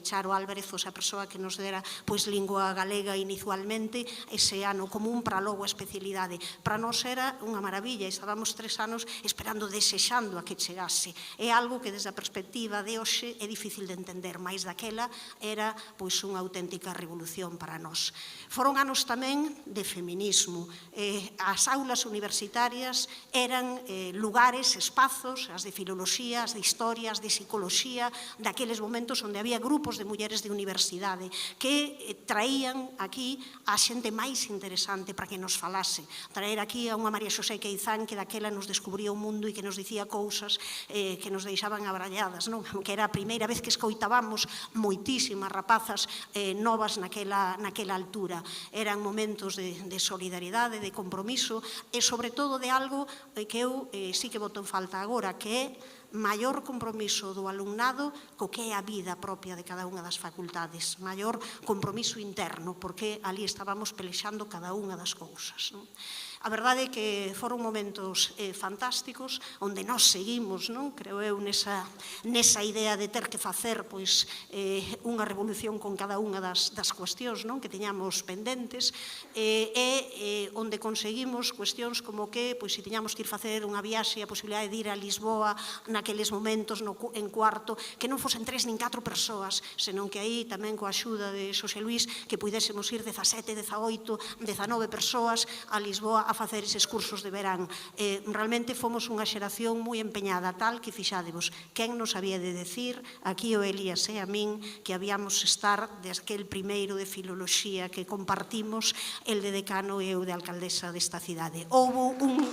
Charo Álvarez, ou esa persoa que nos dera pois lingua galega inicialmente, ese ano común para logo a especialidade. Para nós era unha maravilla, estábamos 3 anos esperando, desexando a que chegase. É algo que desde a perspectiva de hoxe é difícil de entender, mais daquela era pois unha auténtica revolución para nós. Foron anos tamén de feminismo. As aulas universitarias eran lugares, espazos, as de filoloxía, as de historia, as de psicoloxía, daqueles momentos onde había grupos de mulleres de universidade que traían aquí a xente máis interesante para que nos falase. Traer aquí a unha María Xosé Queizán que daquela nos descubría o mundo e que nos dicía cousas que nos deixaban abralladas, non? Que era a primeira vez que escoitábamos moitísimas rapazas novas naquela altura. Eran momentos de solidaridade, de compromiso e, sobre todo, de algo que eu sí que boto en falta agora, que é maior compromiso do alumnado co que é a vida propia de cada unha das facultades, maior compromiso interno, porque ali estábamos pelexando cada unha das cousas. A verdade é que foron momentos fantásticos, onde nós seguimos, creo eu, nesa idea de ter que facer unha revolución con cada unha das cuestións que teñamos pendentes, e onde conseguimos cuestións como que, se tiñamos que ir facer unha viaxe, a posibilidade de ir a Lisboa naqueles momentos en cuarto, que non fosen 3 nin 4 persoas, senón que aí tamén coa axuda de Xosé Luís, que pudésemos ir 17, 18, 19 persoas a Lisboa a facer eses cursos de verán. Realmente fomos unha xeración moi empeñada, tal que fixádevos, quen nos había de decir, aquí o Elías e a min, que habíamos estar desde aquel primeiro de filoloxía que compartimos, el de decano e eu de alcaldesa desta cidade. Houbo un...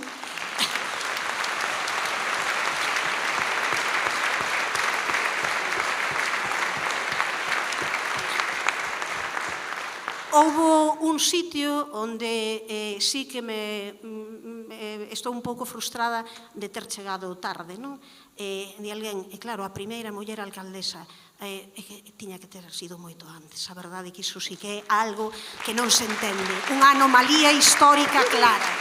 Houbo un sitio onde sí que estou un pouco frustrada de ter chegado tarde, non? De alguén, e claro, a primeira muller alcaldesa, que tiña que ter sido moito antes. A verdade é que iso sí que é algo que non se entende. Unha anomalía histórica clara.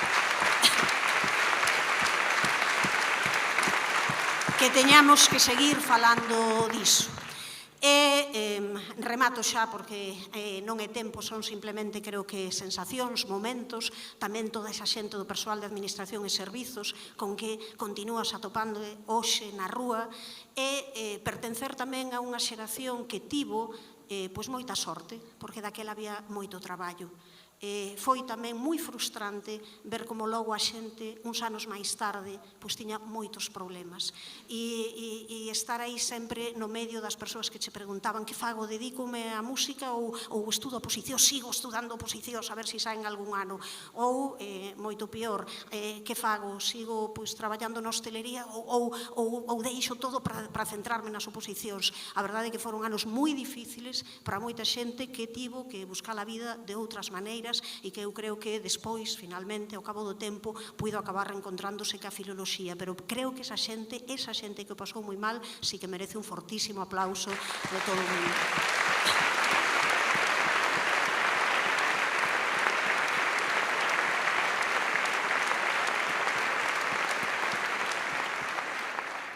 Que teñamos que seguir falando diso. Remato xa porque non é tempo, son simplemente creo que sensacións, momentos, tamén toda esa xente do persoal de administración e servizos con que continúas atopando hoxe na rúa e pertencer tamén a unha xeración que tivo moita sorte, porque daquela había moito traballo. Foi tamén moi frustrante ver como logo a xente, uns anos máis tarde, tiña moitos problemas. E estar aí sempre no medio das persoas que che preguntaban que fago, dedícome á música ou estudo oposición, sigo estudando oposición, a ver se saen algún ano. Ou, moito pior, que fago, sigo traballando na hostelería ou deixo todo para centrarme nas oposicións. A verdade é que foron anos moi difíciles para moita xente que tivo que buscar a vida de outras maneiras e que eu creo que despois, finalmente, ao cabo do tempo, puido acabar reencontrándose ca filoloxía, pero creo que esa xente que o pasou moi mal, sí que merece un fortísimo aplauso de todo o mundo.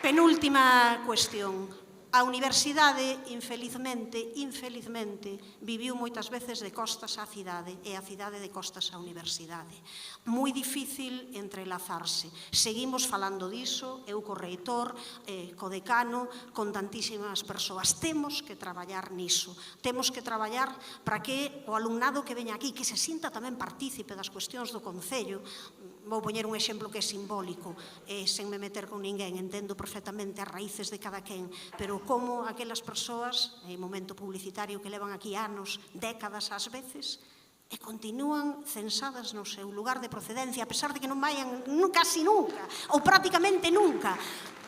Penúltima cuestión. A universidade, infelizmente, viviu moitas veces de costas á cidade e a cidade de costas á universidade. Moi difícil entrelazarse. Seguimos falando diso, eu co reitor, co decano, con tantísimas persoas. Temos que traballar niso. Temos que traballar para que o alumnado que veña aquí, que se sinta tamén partícipe das cuestións do Concello, vou poñer un exemplo que é simbólico, sen me meter con ninguén, entendo perfectamente as raíces de cada quen, pero como aquelas persoas, en momento publicitario que levan aquí anos, décadas ás veces, e continúan censadas no seu lugar de procedencia, a pesar de que non vayan casi nunca, ou prácticamente nunca.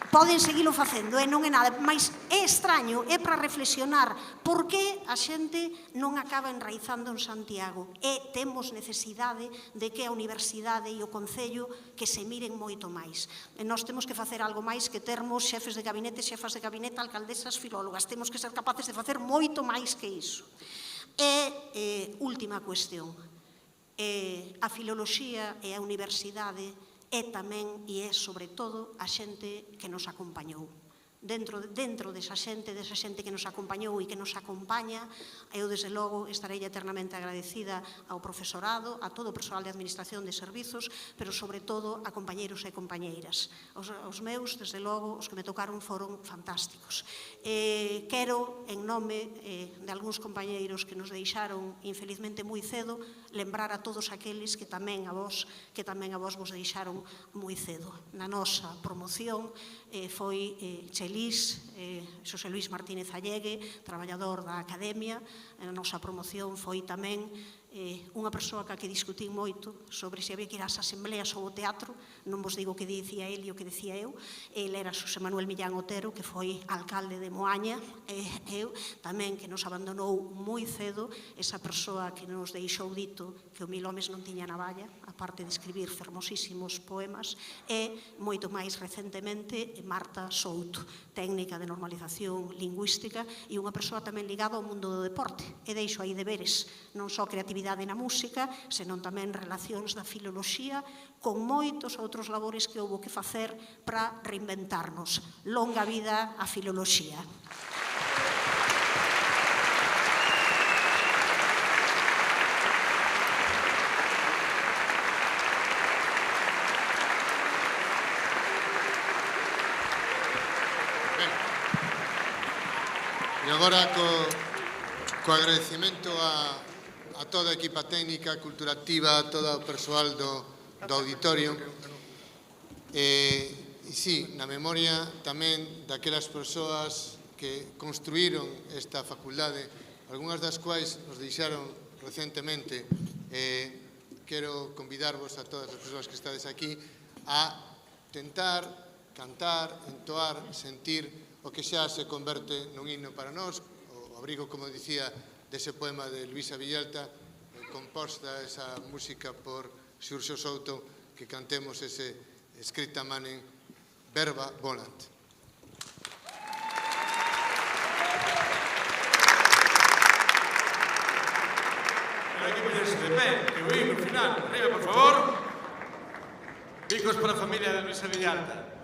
Poden seguilo facendo, non é nada, mas é extraño, é para reflexionar por que a xente non acaba enraizando en Santiago, e temos necesidade de que a Universidade e o Concello que se miren moito máis. E nós temos que facer algo máis que termos xefes de gabinete, xefas de gabinete, alcaldesas, filólogas, temos que ser capaces de facer moito máis que iso. E última cuestión, a filoloxía e a universidade é tamén e é sobre todo a xente que nos acompañou. Dentro desa xente que nos acompañou e que nos acompaña, eu desde logo estarei eternamente agradecida ao profesorado, a todo o persoal de administración de servizos, pero sobre todo a compañeiros e compañeiras. Os meus, desde logo, os que me tocaron foron fantásticos. Quero, en nome de algúns compañeiros que nos deixaron infelizmente moi cedo, lembrar a todos aqueles que tamén a vos vos deixaron moi cedo. Na nosa promoción foi Chelis, Xosé Luis Martínez Allegue, traballador da Academia. A nosa promoción foi tamén unha persoa que discutín moito sobre se había que ir ás asembleas ou ao teatro, non vos digo o que dicía el e o que dicía eu. El era Xosé Manuel Millán Otero, que foi alcalde de Moaña, e eu tamén, que nos abandonou moi cedo, esa persoa que nos deixou dito que o Mil homes non tiña navalla, aparte de escribir fermosísimos poemas, e moito máis recentemente Marta Souto, técnica de normalización lingüística e unha persoa tamén ligada ao mundo do deporte. E deixo aí deberes, non só creatividade na música, senón tamén relacións da filoloxía con moitos outros labores que houbo que facer para reinventarnos. Longa vida a filoloxía. E agora co agradecimento a toda a equipa técnica, cultura activa, a todo o persoal do auditorio. E sí, na memoria tamén daquelas persoas que construíron esta facultade, algunhas das quais nos deixaron recentemente. Quero convidarvos a todas as persoas que estades aquí a tentar cantar, entoar, sentir o que xa se converte nun himno para nós, o abrigo, como dicía, dese poema de Luisa Villalta, composta esa música por Xurxo Souto, que cantemos ese Scripta Manem Verba Volant. Aquí poñerse de pé, que o himno final. Arriba, por favor. Bicos para a familia de Luisa Villalta.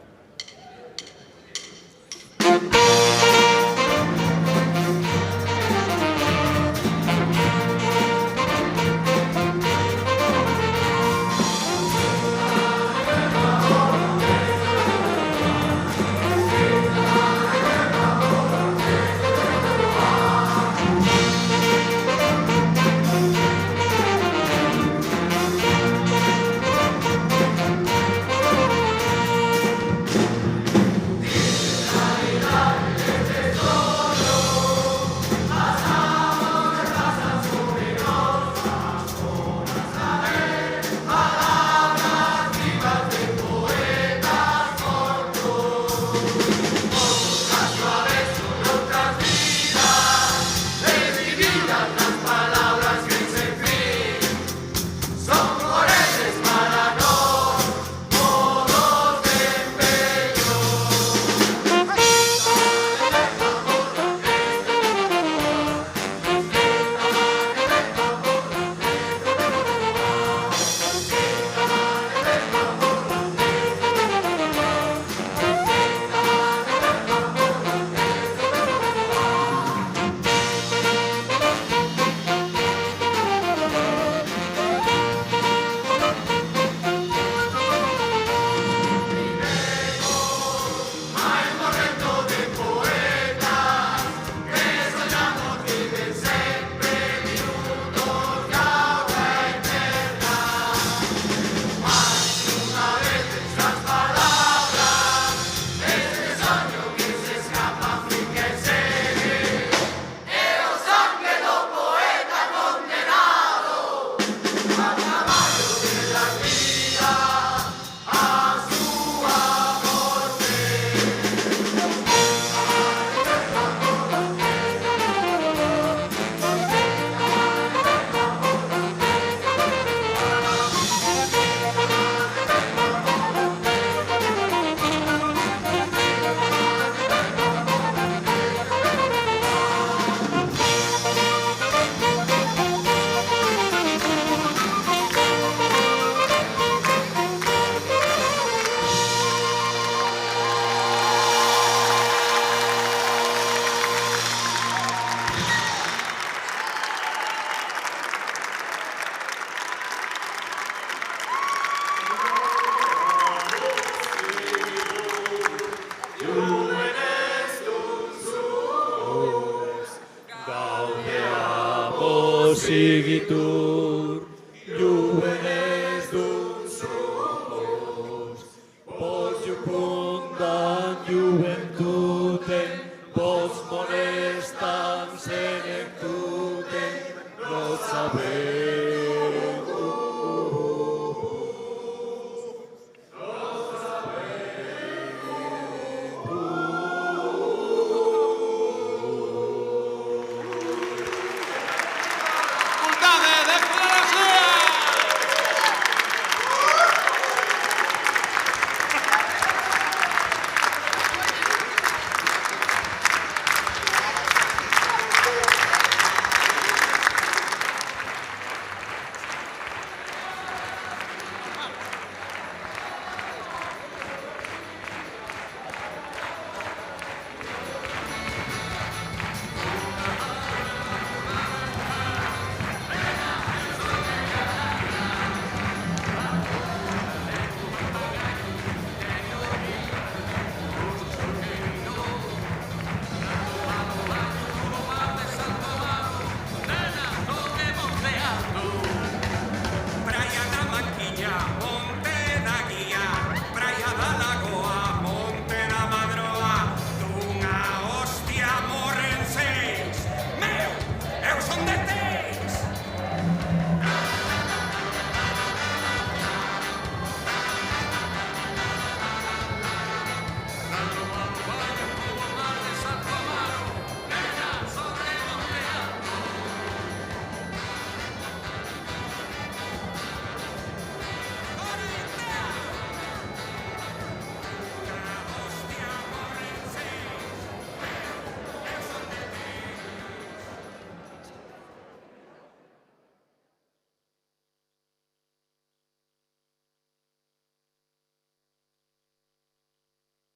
prosigitur, juvenes dum sumus, vos jucundam juventutem, vos molesta